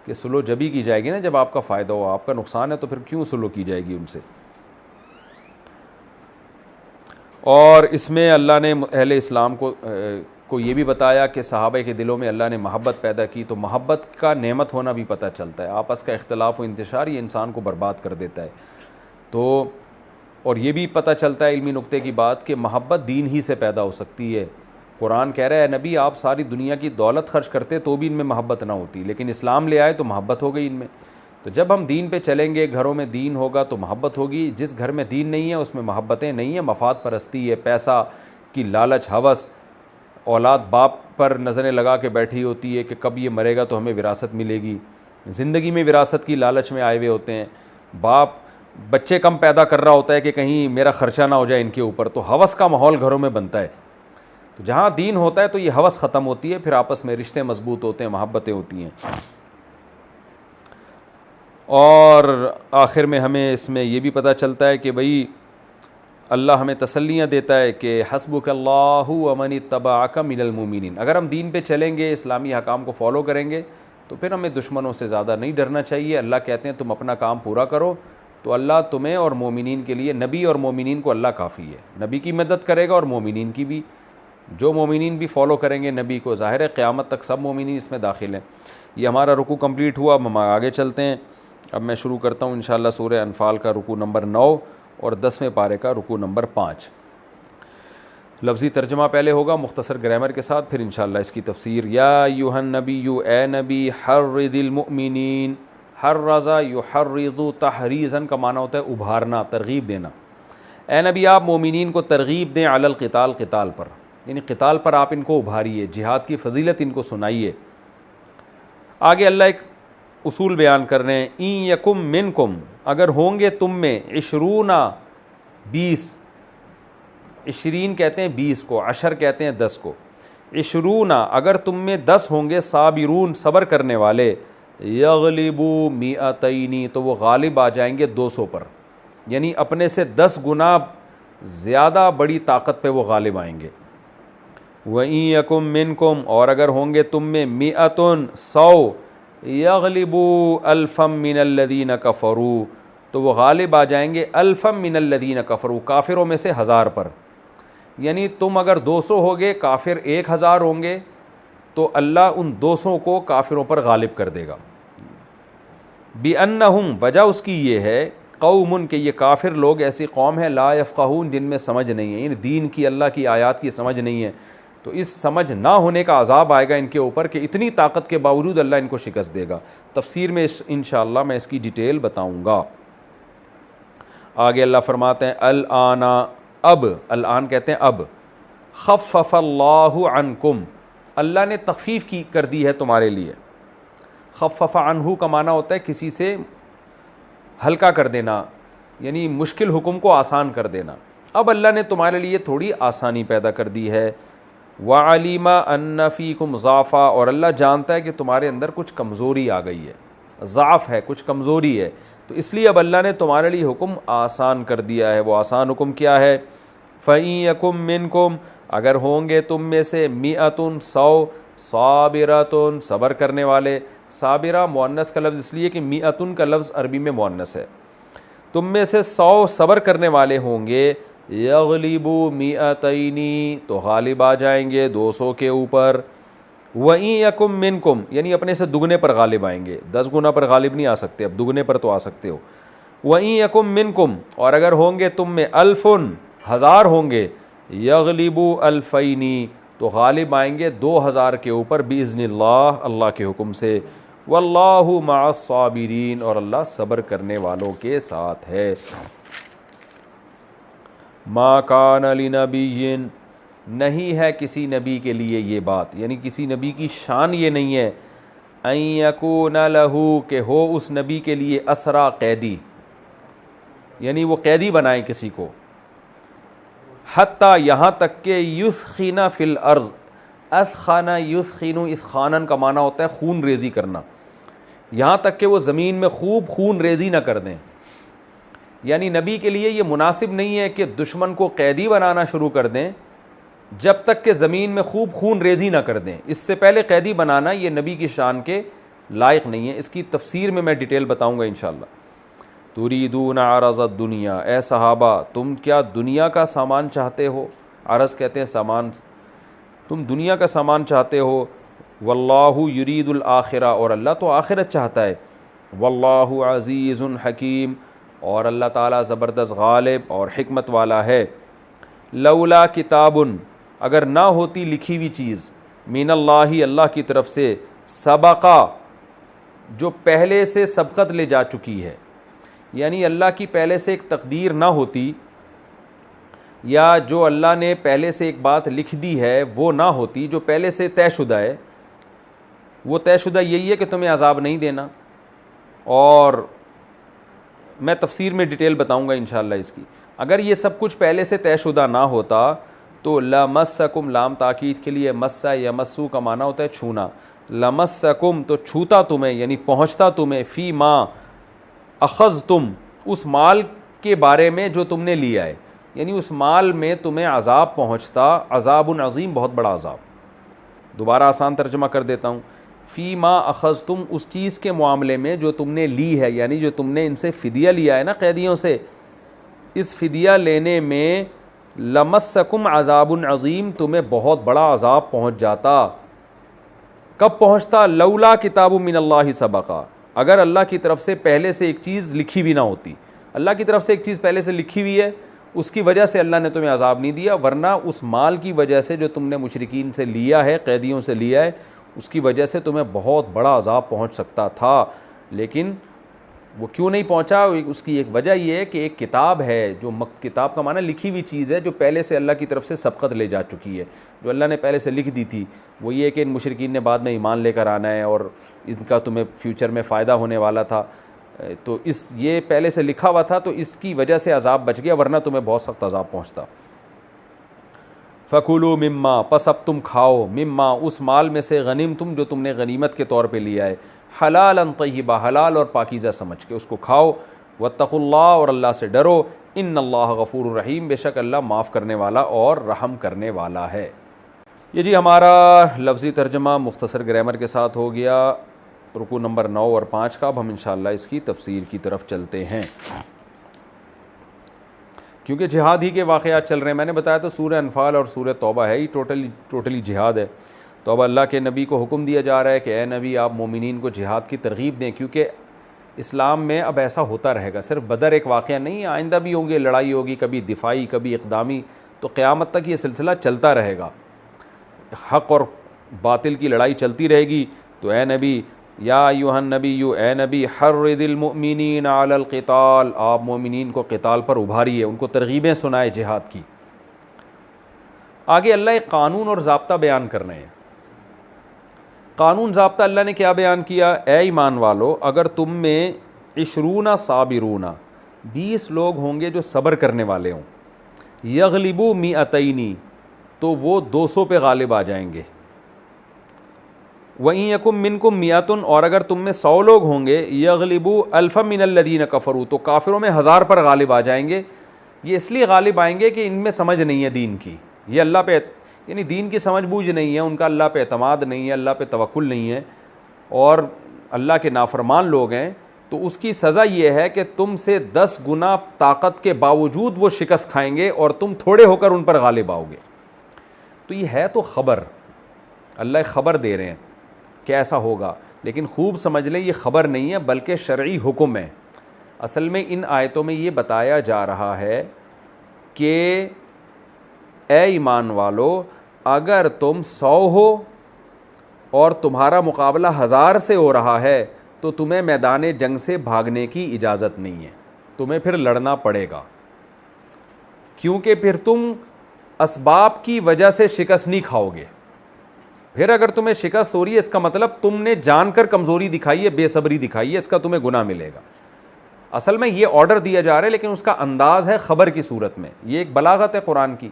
کہ صلح جب ہی کی جائے گی نا جب آپ کا فائدہ ہو. آپ کا نقصان ہے تو پھر کیوں صلح کی جائے گی ان سے. اور اس میں اللہ نے اہل اسلام کو یہ بھی بتایا کہ صحابہ کے دلوں میں اللہ نے محبت پیدا کی. تو محبت کا نعمت ہونا بھی پتہ چلتا ہے. آپس کا اختلاف و انتشار یہ انسان کو برباد کر دیتا ہے. تو اور یہ بھی پتہ چلتا ہے علمی نقطے کی بات کہ محبت دین ہی سے پیدا ہو سکتی ہے. قرآن کہہ رہا ہے نبی آپ ساری دنیا کی دولت خرچ کرتے تو بھی ان میں محبت نہ ہوتی, لیکن اسلام لے آئے تو محبت ہو گئی ان میں. تو جب ہم دین پہ چلیں گے, گھروں میں دین ہوگا تو محبت ہوگی. جس گھر میں دین نہیں ہے اس میں محبتیں نہیں ہیں, مفاد پرستی ہے, پیسہ کی لالچ, ہوس. اولاد باپ پر نظریں لگا کے بیٹھی ہوتی ہے کہ کب یہ مرے گا تو ہمیں وراثت ملے گی. زندگی میں وراثت کی لالچ میں آئے ہوئے ہوتے ہیں. باپ بچے کم پیدا کر رہا ہوتا ہے کہ کہیں میرا خرچہ نہ ہو جائے ان کے اوپر. تو ہوس کا ماحول گھروں میں بنتا ہے. تو جہاں دین ہوتا ہے تو یہ ہوس ختم ہوتی ہے, پھر آپس میں رشتے مضبوط ہوتے ہیں, محبتیں ہوتی ہیں. اور آخر میں ہمیں اس میں یہ بھی پتہ چلتا ہے کہ بھئی اللہ ہمیں تسلیاں دیتا ہے کہ حسبک اللہ ومن اتبعک من المؤمنین. اگر ہم دین پہ چلیں گے, اسلامی حکام کو فالو کریں گے تو پھر ہمیں دشمنوں سے زیادہ نہیں ڈرنا چاہیے. اللہ کہتے ہیں تم اپنا کام پورا کرو تو اللہ تمہیں اور مومنین کے لیے, نبی اور مومنین کو اللہ کافی ہے. نبی کی مدد کرے گا اور مومنین کی بھی. جو مومنین بھی فالو کریں گے نبی کو, ظاہر ہے قیامت تک سب مومنین اس میں داخل ہیں. یہ ہمارا رکوع کمپلیٹ ہوا. اب ہم آگے چلتے ہیں. اب میں شروع کرتا ہوں انشاءاللہ سورہ انفال کا رکوع نمبر 9 اور 10ویں پارے کا رکوع نمبر 5. لفظی ترجمہ پہلے ہوگا مختصر گرامر کے ساتھ, پھر انشاءاللہ اس کی تفسیر. یا ایھا النبی, اے نبی, حرض المؤمنین. حرض یحرض تحریضا کا معنی ہوتا ہے ابھارنا, ترغیب دینا. اے نبی آپ مومنین کو ترغیب دیں علی القتال, قتال پر, یعنی قتال پر آپ ان کو ابھاریے, جہاد کی فضیلت ان کو سنائیے. آگے اللہ ایک اصول بیان کر رہے ہیں. این یکم منکم, اگر ہوں گے تم میں, 20 20, 20 کہتے ہیں 20 کو, عشر کہتے ہیں 10 کو. 20 اگر تم میں 10 ہوں گے, صابرون صبر کرنے والے, یغلبوا 200 تو وہ غالب آ جائیں گے 200 پر, یعنی اپنے سے 10 گنا زیادہ بڑی طاقت پہ وہ غالب آئیں گے. وَإِن يَكُن مِّنكُمْ, اور اگر ہوں گے تم میں 100 یغلبوا الفا من الذین کفروا تو وہ غالب آ جائیں گے الفا من الذین کفروا, کافروں میں سے 1000 پر. یعنی تم اگر 200 ہوگے, کافر 1000 ہوں گے تو اللہ ان 200 کو کافروں پر غالب کر دے گا. بِأَنَّهُمْ, وجہ اس کی یہ ہے, قوم کہ یہ کافر لوگ ایسی قوم ہے, لا یفقہون جن میں سمجھ نہیں ہے, یعنی دین کی, اللہ کی آیات کی سمجھ نہیں ہے. تو اس سمجھ نہ ہونے کا عذاب آئے گا ان کے اوپر کہ اتنی طاقت کے باوجود اللہ ان کو شکست دے گا. تفسیر میں انشاءاللہ میں اس کی ڈیٹیل بتاؤں گا. آگے اللہ فرماتے ہیں الآن، اب، الآن کہتے ہیں اب، خفف اللہ عنکم، اللہ نے تخفیف کر دی ہے تمہارے لیے. خفف عنہ کا معنی ہوتا ہے کسی سے ہلکا کر دینا، یعنی مشکل حکم کو آسان کر دینا. اب اللہ نے تمہارے لیے تھوڑی آسانی پیدا کر دی ہے. وَعَلِمَ أَنَّ فِيكُمْ ضَعْفًا، اور اللہ جانتا ہے کہ تمہارے اندر کچھ کمزوری آ گئی ہے، ضعف ہے، کچھ کمزوری ہے، تو اس لیے اب اللہ نے تمہارے لیے حکم آسان کر دیا ہے. وہ آسان حکم کیا ہے؟ فَإِن يَكُن مِّنكُمْ، اگر ہوں گے تم میں سے، مِئَةٌ، 100، صابراتٌ، صبر کرنے والے. صابرہ مؤنث کا لفظ اس لیے کہ مِئَةٌ کا لفظ عربی میں مؤنث ہے. تم میں سے 100 صبر کرنے والے ہوں گے، یغلبوا مئتین، تو غالب آ جائیں گے 200 کے اوپر. وَإِن یکم منکم، یعنی اپنے سے دگنے پر غالب آئیں گے، 10 گنا پر غالب نہیں آ سکتے، اب دگنے پر تو آ سکتے ہو. وَإِن یکم منکم، اور اگر ہوں گے تم میں، 1000، 1000 ہوں گے، یغلبوا 2000، تو غالب آئیں گے 2000 کے اوپر بإذن اللہ، اللہ کے حکم سے. واللہ مع الصابرین، اور اللہ صبر کرنے والوں کے ساتھ ہے. ما کان لنبی، نہیں ہے کسی نبی کے لیے یہ بات، یعنی کسی نبی کی شان یہ نہیں ہے، ان یکون لہ، کہ ہو اس نبی کے لیے، اسرا، قیدی، یعنی وہ قیدی بنائیں کسی کو، حتیٰ، یہاں تک کہ، یثخن فی الارض، اثخن یثخن، اثخانن کا معنی ہوتا ہے خون ریزی کرنا، یہاں تک کہ وہ زمین میں خوب خون ریزی نہ کر دیں. یعنی نبی کے لیے یہ مناسب نہیں ہے کہ دشمن کو قیدی بنانا شروع کر دیں جب تک کہ زمین میں خوب خون ریزی نہ کر دیں. اس سے پہلے قیدی بنانا یہ نبی کی شان کے لائق نہیں ہے. اس کی تفسیر میں ڈیٹیل بتاؤں گا انشاءاللہ. تریدون عرض الدنیا، اے صحابہ تم کیا دنیا کا سامان چاہتے ہو؟ عرض کہتے ہیں سامان، تم دنیا کا سامان چاہتے ہو. واللہ یرید الآخرہ، اور اللہ تو آخرت چاہتا ہے. واللہ عزیز حکیم، اور اللہ تعالیٰ زبردست غالب اور حکمت والا ہے. لولا کتاب، اگر نہ ہوتی لکھی ہوئی چیز، من اللہ، اللہ کی طرف سے، سبقہ، جو پہلے سے سبقت لے جا چکی ہے، یعنی اللہ کی پہلے سے ایک تقدیر نہ ہوتی، یا جو اللہ نے پہلے سے ایک بات لکھ دی ہے وہ نہ ہوتی، جو پہلے سے طے شدہ ہے، وہ طے شدہ یہی ہے کہ تمہیں عذاب نہیں دینا. اور میں تفسیر میں ڈیٹیل بتاؤں گا انشاءاللہ اس کی. اگر یہ سب کچھ پہلے سے طے شدہ نہ ہوتا تو لمسکم، لام تاکید کے لیے، مسا یا مسو کا معنی ہوتا ہے چھونا، لمسکم، تو چھوتا تمہیں، یعنی پہنچتا تمہیں، فی ما اخذتم، اس مال کے بارے میں جو تم نے لیا ہے، یعنی اس مال میں تمہیں عذاب پہنچتا. عذاب عظیم، بہت بڑا عذاب. دوبارہ آسان ترجمہ کر دیتا ہوں. فی ما اخذتم، اس چیز کے معاملے میں جو تم نے لی ہے، یعنی جو تم نے ان سے فدیہ لیا ہے نا قیدیوں سے، اس فدیہ لینے میں لمسکم عذاب عظیم، تمہیں بہت بڑا عذاب پہنچ جاتا. کب پہنچتا؟ لولا کتاب من اللہ سبقا، اگر اللہ کی طرف سے پہلے سے ایک چیز لکھی بھی نہ ہوتی. اللہ کی طرف سے ایک چیز پہلے سے لکھی ہوئی ہے، اس کی وجہ سے اللہ نے تمہیں عذاب نہیں دیا، ورنہ اس مال کی وجہ سے جو تم نے مشرکین سے لیا ہے، قیدیوں سے لیا ہے، اس کی وجہ سے تمہیں بہت بڑا عذاب پہنچ سکتا تھا. لیکن وہ کیوں نہیں پہنچا؟ اس کی ایک وجہ یہ ہے کہ ایک کتاب ہے، جو کتاب کا معنی لکھی ہوئی چیز ہے، جو پہلے سے اللہ کی طرف سے سبقت لے جا چکی ہے، جو اللہ نے پہلے سے لکھ دی تھی. وہ یہ کہ ان مشرکین نے بعد میں ایمان لے کر آنا ہے اور ان کا تمہیں فیوچر میں فائدہ ہونے والا تھا، تو یہ پہلے سے لکھا ہوا تھا، تو اس کی وجہ سے عذاب بچ گیا، ورنہ تمہیں بہت سخت عذاب پہنچتا. فَكُلُوا مِمَّا، پس اب تم کھاؤ، مما، اس مال میں سے، غنیمتم، جو تم نے غنیمت کے طور پہ لیا ہے، حلالاً طیبہ، حلال اور پاکیزہ سمجھ کے اس کو کھاؤ. واتقوا اللہ، اور اللہ سے ڈرو. ان اللہ غفور الرحیم، بے شک اللہ معاف کرنے والا اور رحم کرنے والا ہے. یہ جی ہمارا لفظی ترجمہ مختصر گرامر کے ساتھ ہو گیا رکوع نمبر 9 اور 5 کا. اب ہم انشاءاللہ اس کی تفسیر کی طرف چلتے ہیں، کیونکہ جہاد ہی کے واقعات چل رہے ہیں. میں نے بتایا تو سورہ انفال اور سورہ توبہ ہے ہی ٹوٹلی جہاد ہے. تو اب اللہ کے نبی کو حکم دیا جا رہا ہے کہ اے نبی آپ مومنین کو جہاد کی ترغیب دیں، کیونکہ اسلام میں اب ایسا ہوتا رہے گا. صرف بدر ایک واقعہ نہیں، آئندہ بھی ہوں گے، لڑائی ہوگی، کبھی دفاعی کبھی اقدامی، تو قیامت تک یہ سلسلہ چلتا رہے گا. حق اور باطل کی لڑائی چلتی رہے گی تو اے نبی یا ایھا النبی، اے نبی حرض المؤمنین علی القتال، آپ مومنین کو قتال پر ابھاریے، ان کو ترغیبیں سنائے جہاد کی۔ آگے اللہ ایک قانون اور ضابطہ بیان کر رہے ہیں۔ قانون ضابطہ اللہ نے کیا بیان کیا؟ اے ایمان والو، اگر تم میں 20 صابرون، 20 لوگ ہوں گے جو صبر کرنے والے ہوں، یغلبوا 200، تو وہ 200 پہ غالب آ جائیں گے۔ وَإِن يَكُن مِّنكُم مِّئَةٌ، اور اگر تم میں 100 لوگ ہوں گے، یغلبوا الفا من الذین کفروا، تو کافروں میں 1000 پر غالب آ جائیں گے۔ یہ اس لیے غالب آئیں گے کہ ان میں سمجھ نہیں ہے دین کی، یہ اللہ پہ یعنی دین کی سمجھ بوجھ نہیں ہے، ان کا اللہ پہ اعتماد نہیں ہے، اللہ پہ توکل نہیں ہے، اور اللہ کے نافرمان لوگ ہیں، تو اس کی سزا یہ ہے کہ تم سے 10 گنا طاقت کے باوجود وہ شکست کھائیں گے اور تم تھوڑے ہو کر ان پر غالب آؤ گے۔ تو یہ ہے تو خبر، اللہ ایک خبر دے رہے ہیں کہ ایسا ہوگا، لیکن خوب سمجھ لیں یہ خبر نہیں ہے بلکہ شرعی حکم ہے۔ اصل میں ان آیتوں میں یہ بتایا جا رہا ہے کہ اے ایمان والو، اگر تم 100 ہو اور تمہارا مقابلہ 1000 سے ہو رہا ہے تو تمہیں میدان جنگ سے بھاگنے کی اجازت نہیں ہے، تمہیں پھر لڑنا پڑے گا، کیونکہ پھر تم اسباب کی وجہ سے شکست نہیں کھاؤ گے۔ پھر اگر تمہیں شکست ہو رہی ہے اس کا مطلب تم نے جان کر کمزوری دکھائی ہے، بے صبری دکھائی ہے، اس کا تمہیں گناہ ملے گا۔ اصل میں یہ آرڈر دیا جا رہا ہے لیکن اس کا انداز ہے خبر کی صورت میں۔ یہ ایک بلاغت ہے قرآن کی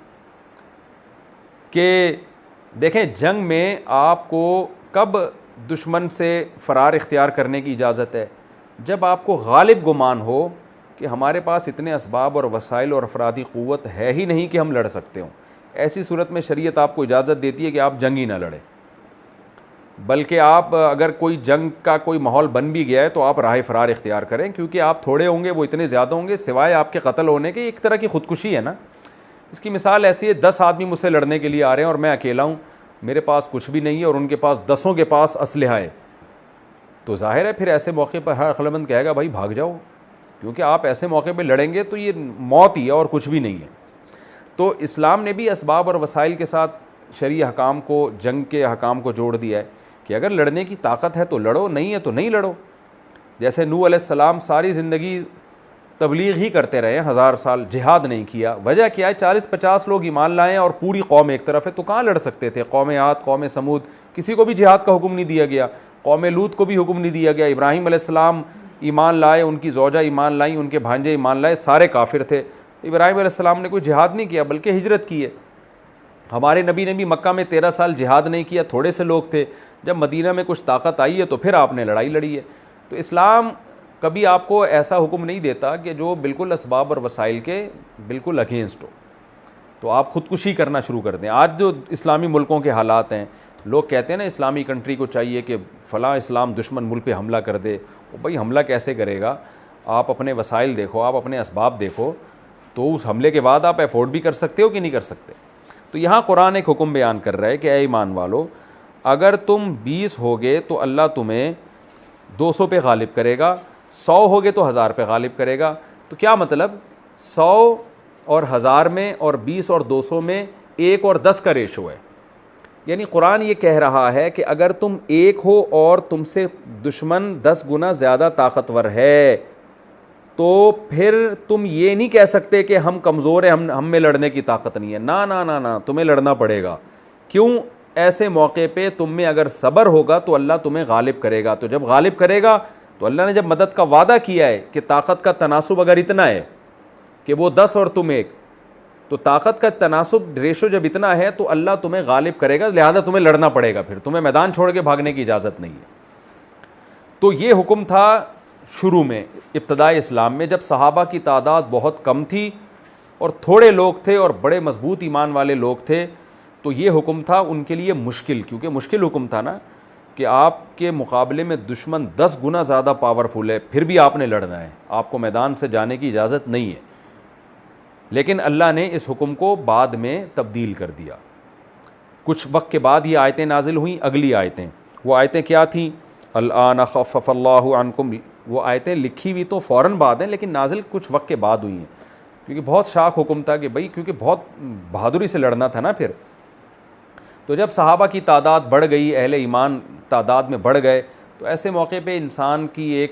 کہ دیکھیں جنگ میں آپ کو کب دشمن سے فرار اختیار کرنے کی اجازت ہے؟ جب آپ کو غالب گمان ہو کہ ہمارے پاس اتنے اسباب اور وسائل اور افرادی قوت ہے ہی نہیں کہ ہم لڑ سکتے ہوں، ایسی صورت میں شریعت آپ کو اجازت دیتی ہے کہ آپ جنگ ہی نہ لڑیں، بلکہ آپ اگر کوئی جنگ کا کوئی ماحول بن بھی گیا ہے تو آپ راہ فرار اختیار کریں، کیونکہ آپ تھوڑے ہوں گے، وہ اتنے زیادہ ہوں گے، سوائے آپ کے قتل ہونے کے ایک طرح کی خودکشی ہے نا۔ اس کی مثال ایسی ہے، 10 آدمی مجھ سے لڑنے کے لیے آ رہے ہیں اور میں اکیلا ہوں، میرے پاس کچھ بھی نہیں ہے اور ان کے پاس 10 کے پاس اسلحہ ہے، تو ظاہر ہے پھر ایسے موقع پر ہر عقل مند کہے گا بھائی بھاگ جاؤ، کیونکہ آپ ایسے موقع پہ لڑیں گے تو یہ موت ہی ہے اور کچھ بھی نہیں ہے۔ تو اسلام نے بھی اسباب اور وسائل کے ساتھ شرعی حکام کو، جنگ کے حکام کو جوڑ دیا ہے کہ اگر لڑنے کی طاقت ہے تو لڑو، نہیں ہے تو نہیں لڑو۔ جیسے نوح علیہ السلام ساری زندگی تبلیغ ہی کرتے رہے ہیں، 1000 سال جہاد نہیں کیا، وجہ کیا ہے؟ 40-50 لوگ ایمان لائے اور پوری قوم ایک طرف ہے، تو کہاں لڑ سکتے تھے؟ قوم عاد، قوم سمود، کسی کو بھی جہاد کا حکم نہیں دیا گیا، قوم لوط کو بھی حکم نہیں دیا گیا، ابراہیم علیہ السلام ایمان لائے، ان کی زوجہ ایمان لائیں، ان کے بھانجے ایمان لائے، سارے کافر تھے۔ ابراہیم علیہ السلام نے کوئی جہاد نہیں کیا بلکہ ہجرت کی ہے۔ ہمارے نبی نے بھی مکہ میں 13 سال جہاد نہیں کیا، تھوڑے سے لوگ تھے، جب مدینہ میں کچھ طاقت آئی ہے تو پھر آپ نے لڑائی لڑی ہے۔ تو اسلام کبھی آپ کو ایسا حکم نہیں دیتا کہ جو بالکل اسباب اور وسائل کے بالکل اگینسٹ ہو، تو آپ خودکشی کرنا شروع کر دیں۔ آج جو اسلامی ملکوں کے حالات ہیں، لوگ کہتے ہیں نا اسلامی کنٹری کو چاہیے کہ فلاں اسلام دشمن ملک پہ حملہ کر دے، وہ بھائی حملہ کیسے کرے گا؟ آپ اپنے وسائل دیکھو، آپ اپنے اسباب دیکھو، تو اس حملے کے بعد آپ افورڈ بھی کر سکتے ہو کہ نہیں کر سکتے۔ تو یہاں قرآن ایک حکم بیان کر رہا ہے کہ اے ایمان والو، اگر تم 20 ہوگے تو اللہ تمہیں 200 پہ غالب کرے گا، 100 ہوگے تو 1000 پہ غالب کرے گا۔ تو کیا مطلب؟ 100 اور 1000 میں اور 20 اور 200 میں 1 اور 10 کا ریشو ہے۔ یعنی قرآن یہ کہہ رہا ہے کہ اگر تم 1 ہو اور تم سے دشمن 10 گنا زیادہ طاقتور ہے تو پھر تم یہ نہیں کہہ سکتے کہ ہم کمزور ہیں، ہم میں لڑنے کی طاقت نہیں ہے۔ نا نا نا نا، تمہیں لڑنا پڑے گا۔ کیوں؟ ایسے موقع پہ تم میں اگر صبر ہوگا تو اللہ تمہیں غالب کرے گا۔ تو جب غالب کرے گا تو اللہ نے جب مدد کا وعدہ کیا ہے کہ طاقت کا تناسب اگر اتنا ہے کہ وہ 10 اور تم 1، تو طاقت کا تناسب ریشو جب اتنا ہے تو اللہ تمہیں غالب کرے گا، لہذا تمہیں لڑنا پڑے گا، پھر تمہیں میدان چھوڑ کے بھاگنے کی اجازت نہیں ہے۔ تو یہ حکم تھا شروع میں، ابتدائی اسلام میں، جب صحابہ کی تعداد بہت کم تھی اور تھوڑے لوگ تھے اور بڑے مضبوط ایمان والے لوگ تھے، تو یہ حکم تھا ان کے لیے مشکل، کیونکہ مشکل حکم تھا نا کہ آپ کے مقابلے میں دشمن 10 گنا زیادہ پاورفل ہے، پھر بھی آپ نے لڑنا ہے، آپ کو میدان سے جانے کی اجازت نہیں ہے۔ لیکن اللہ نے اس حکم کو بعد میں تبدیل کر دیا۔ کچھ وقت کے بعد یہ آیتیں نازل ہوئیں، اگلی آیتیں، وہ آیتیں کیا تھیں؟ الآن خفف اللہ عنکم، وہ آیتیں لکھی ہوئی تو فوراً بعد ہیں لیکن نازل کچھ وقت کے بعد ہوئی ہیں، کیونکہ بہت شاق حکم تھا کہ بھائی، کیونکہ بہت بہادری سے لڑنا تھا نا۔ پھر تو جب صحابہ کی تعداد بڑھ گئی، اہل ایمان تعداد میں بڑھ گئے، تو ایسے موقع پہ انسان کی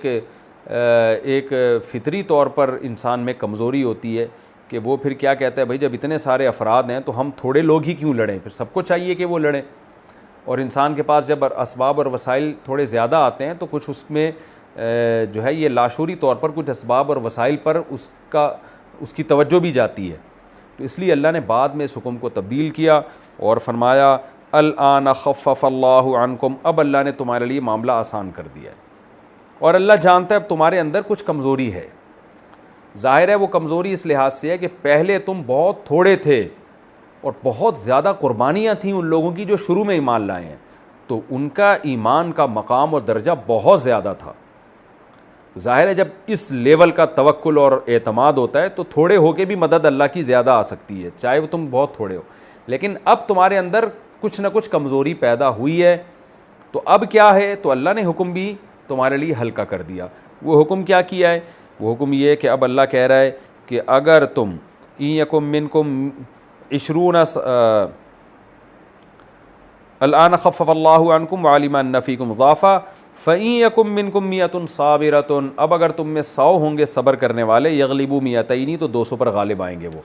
ایک فطری طور پر انسان میں کمزوری ہوتی ہے کہ وہ پھر کیا کہتا ہے، بھائی جب اتنے سارے افراد ہیں تو ہم تھوڑے لوگ ہی کیوں لڑیں، پھر سب کو چاہیے کہ وہ لڑیں. اور انسان کے پاس جب اسباب اور وسائل تھوڑے زیادہ آتے ہیں تو کچھ اس میں جو ہے یہ لاشعوری طور پر کچھ اسباب اور وسائل پر اس کی توجہ بھی جاتی ہے. تو اس لیے اللہ نے بعد میں اس حکم کو تبدیل کیا اور فرمایا الآن خفف اللہ عنکم، اب اللہ نے تمہارے لیے معاملہ آسان کر دیا ہے. اور اللہ جانتا ہے اب تمہارے اندر کچھ کمزوری ہے. ظاہر ہے وہ کمزوری اس لحاظ سے ہے کہ پہلے تم بہت تھوڑے تھے اور بہت زیادہ قربانیاں تھیں ان لوگوں کی جو شروع میں ایمان لائے ہیں، تو ان کا ایمان کا مقام اور درجہ بہت زیادہ تھا. ظاہر ہے جب اس لیول کا توکل اور اعتماد ہوتا ہے تو تھوڑے ہو کے بھی مدد اللہ کی زیادہ آ سکتی ہے، چاہے وہ تم بہت تھوڑے ہو. لیکن اب تمہارے اندر کچھ نہ کچھ کمزوری پیدا ہوئی ہے، تو اب کیا ہے، تو اللہ نے حکم بھی تمہارے لیے ہلکا کر دیا. وہ حکم کیا کیا ہے؟ وہ حکم یہ ہے کہ اب اللہ کہہ رہا ہے کہ اگر تم ان یکم منکم 20 الآن خفف اللہ عنکم وعلم ان فیکم ضعفا فإن یکم منکم 100 صابرۃ، اب اگر تم میں 100 ہوں گے صبر کرنے والے، یغلبوا 200 تو 200 پر غالب آئیں گے. وہ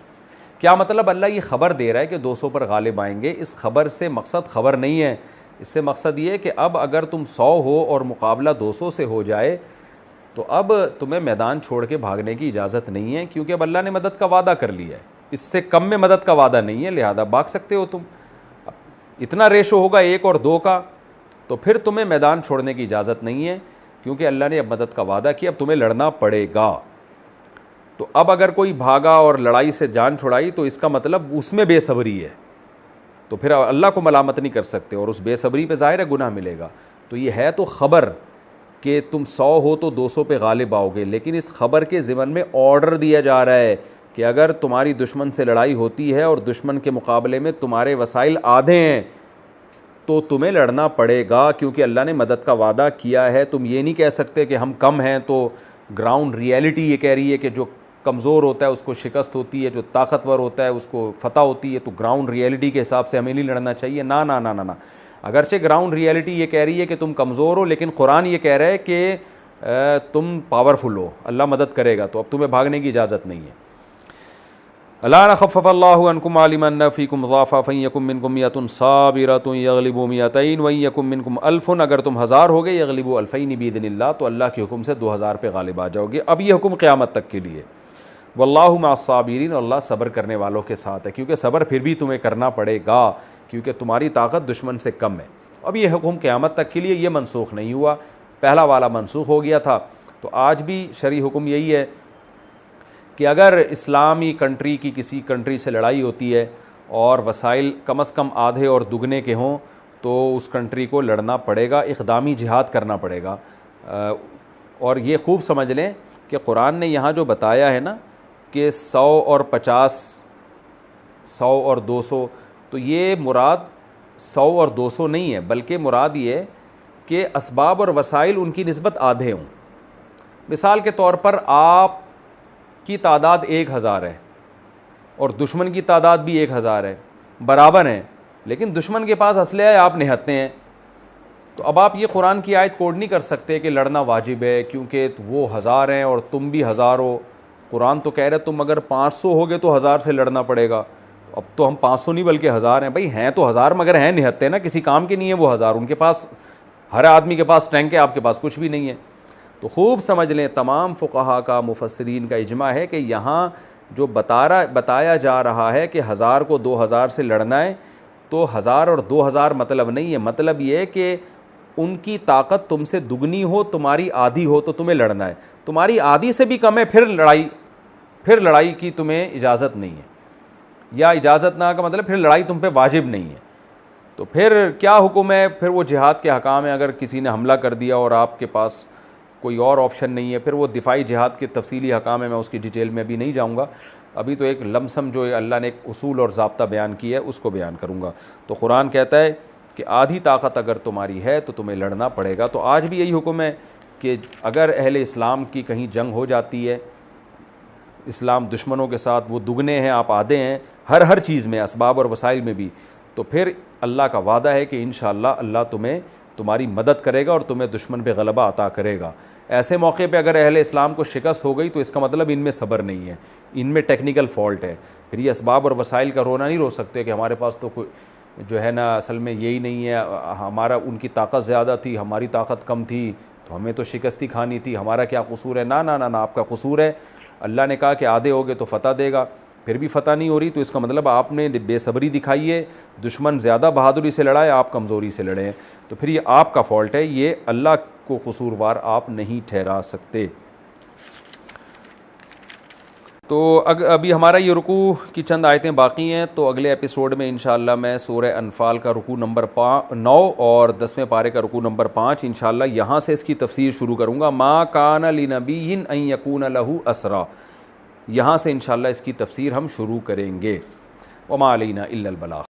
کیا مطلب؟ اللہ یہ خبر دے رہا ہے کہ 200 پر غالب آئیں گے. اس خبر سے مقصد خبر نہیں ہے، اس سے مقصد یہ ہے کہ اب اگر تم 100 ہو اور مقابلہ 200 سے ہو جائے تو اب تمہیں میدان چھوڑ کے بھاگنے کی اجازت نہیں ہے، کیونکہ اب اللہ نے مدد کا وعدہ کر لیا ہے. اس سے کم میں مدد کا وعدہ نہیں ہے، لہذا بھاگ سکتے ہو تم. اتنا ریشو ہوگا 1 اور 2 کا تو پھر تمہیں میدان چھوڑنے کی اجازت نہیں ہے، کیونکہ اللہ نے اب مدد کا وعدہ کیا، اب تمہیں لڑنا پڑے گا. تو اب اگر کوئی بھاگا اور لڑائی سے جان چھڑائی تو اس کا مطلب اس میں بے صبری ہے، تو پھر اللہ کو ملامت نہیں کر سکتے، اور اس بے صبری پہ ظاہر ہے گناہ ملے گا. تو یہ ہے تو خبر کہ تم 100 ہو تو 200 پہ غالب آؤ گے، لیکن اس خبر کے ضمن میں آرڈر دیا جا رہا ہے کہ اگر تمہاری دشمن سے لڑائی ہوتی ہے اور دشمن کے مقابلے میں تمہارے وسائل آدھے ہیں تو تمہیں لڑنا پڑے گا، کیونکہ اللہ نے مدد کا وعدہ کیا ہے. تم یہ نہیں کہہ سکتے کہ ہم کم ہیں تو گراؤنڈ ریئلٹی یہ کہہ رہی ہے کہ جو کمزور ہوتا ہے اس کو شکست ہوتی ہے، جو طاقتور ہوتا ہے اس کو فتح ہوتی ہے، تو گراؤنڈ ریئلٹی کے حساب سے ہمیں نہیں لڑنا چاہیے. نہ نہ نہ نہ اگرچہ گراؤنڈ ریئلٹی یہ کہہ رہی ہے کہ تم کمزور ہو، لیکن قرآن یہ کہہ رہا ہے کہ تم پاورفل ہو، اللہ مدد کرے گا، تو اب تمہیں بھاگنے کی اجازت نہیں ہے. الآن خفف اللہ عنکم وعلم ان فیکم ضعفا فإن یکم منکم 100 صابرۃ یغلبوا 200 وإن یکم منکم 1000، اگر تم 1000 ہو گئے یغلبوا 2000 بإذن اللہ، تو اللہ کے حکم سے 2000 پہ غالب آ جاؤ گے. اب یہ حکم قیامت تک کے لیے. واللہ مع الصابرین، اور اللہ صبر کرنے والوں کے ساتھ ہے، کیونکہ صبر پھر بھی تمہیں کرنا پڑے گا، کیونکہ تمہاری طاقت دشمن سے کم ہے. اب یہ حکم قیامت تک کے لیے، یہ منسوخ نہیں ہوا، پہلا والا منسوخ ہو گیا تھا. تو آج بھی شرعی حکم یہی ہے کہ اگر اسلامی کنٹری کی کسی کنٹری سے لڑائی ہوتی ہے اور وسائل کم از کم آدھے اور دگنے کے ہوں تو اس کنٹری کو لڑنا پڑے گا، اقدامی جہاد کرنا پڑے گا. اور یہ خوب سمجھ لیں کہ قرآن نے یہاں جو بتایا ہے نا کہ 100 اور 50، 100 اور 200، تو یہ مراد 100 اور 200 نہیں ہے، بلکہ مراد یہ ہے کہ اسباب اور وسائل ان کی نسبت آدھے ہوں. مثال کے طور پر آپ کی تعداد 1000 ہے اور دشمن کی تعداد بھی 1000 ہے، برابر ہیں، لیکن دشمن کے پاس اسلحہ ہے، آپ نہتے ہیں. تو اب آپ یہ قرآن کی آیت کوڈ نہیں کر سکتے کہ لڑنا واجب ہے کیونکہ وہ 1000 ہیں اور تم بھی 1000 ہو. قرآن تو کہہ رہا ہے تم اگر 500 ہوگے تو 1000 سے لڑنا پڑے گا. اب تو ہم 500 نہیں بلکہ 1000 ہیں. بھائی ہیں تو 1000 مگر ہیں نہتے نا، کسی کام کے نہیں ہے وہ 1000. ان کے پاس، ہر آدمی کے پاس ٹینک ہے، آپ کے پاس کچھ بھی نہیں ہے. تو خوب سمجھ لیں، تمام فقہا کا، مفسرین کا اجماع ہے کہ یہاں جو بتایا جا رہا ہے کہ 1000 کو 2000 سے لڑنا ہے، تو 1000 اور 2000 مطلب نہیں ہے. مطلب یہ ہے کہ ان کی طاقت تم سے دگنی ہو، تمہاری آدھی ہو تو تمہیں لڑنا ہے. تمہاری آدھی سے بھی کم ہے پھر لڑائی کی تمہیں اجازت نہیں ہے، یا اجازت نہ کا مطلب پھر لڑائی تم پہ واجب نہیں ہے. تو پھر کیا حکم ہے؟ پھر وہ جہاد کے احکام ہے. اگر کسی نے حملہ کر دیا اور آپ کے پاس کوئی اور آپشن نہیں ہے، پھر وہ دفاعی جہاد کے تفصیلی احکام ہے، میں اس کی ڈیٹیل میں ابھی نہیں جاؤں گا. ابھی تو ایک لمسم جو اللہ نے ایک اصول اور ضابطہ بیان کیا ہے اس کو بیان کروں گا. تو قرآن کہتا ہے کہ آدھی طاقت اگر تمہاری ہے تو تمہیں لڑنا پڑے گا. تو آج بھی یہی حکم ہے کہ اگر اہل اسلام کی کہیں جنگ ہو جاتی ہے، اسلام دشمنوں کے ساتھ، وہ دگنے ہیں آپ آدھے ہیں، ہر چیز میں، اسباب اور وسائل میں بھی، تو پھر اللہ کا وعدہ ہے کہ انشاءاللہ اللہ تمہیں تمہاری مدد کرے گا اور تمہیں دشمن پہ غلبہ عطا کرے گا۔ ایسے موقع پہ اگر اہل اسلام کو شکست ہو گئی تو اس کا مطلب ان میں صبر نہیں ہے، ان میں ٹیکنیکل فالٹ ہے۔ پھر یہ اسباب اور وسائل کا رونا نہیں رو سکتے کہ ہمارے پاس تو کوئی جو ہے نا اصل میں یہی نہیں ہے، ہمارا ان کی طاقت زیادہ تھی، ہماری طاقت کم تھی تو ہمیں تو شکستی کھانی تھی، ہمارا کیا قصور ہے؟ نہ نہ نہ، آپ کا قصور ہے۔ اللہ نے کہا کہ آدھے ہوگے تو فتح دے گا، پھر بھی فتح نہیں ہو رہی تو اس کا مطلب آپ نے بے صبری دکھائی ہے، دشمن زیادہ بہادری سے لڑا ہے، آپ کمزوری سے لڑے ہیں، تو پھر یہ آپ کا فالٹ ہے، یہ اللہ کو قصوروار آپ نہیں ٹھہرا سکتے۔ تو ابھی ہمارا یہ رکوع کی چند آیتیں باقی ہیں، تو اگلے ایپیسوڈ میں انشاءاللہ میں سورہ انفال کا رکوع نمبر 9 اور 10ویں پارے کا رکوع نمبر 5 انشاءاللہ یہاں سے اس کی تفسیر شروع کروں گا۔ ما کان لنبی ان یکون لہ اسرا، یہاں سے انشاءاللہ اس کی تفسیر ہم شروع کریں گے۔ وما علینا الا البلاغ۔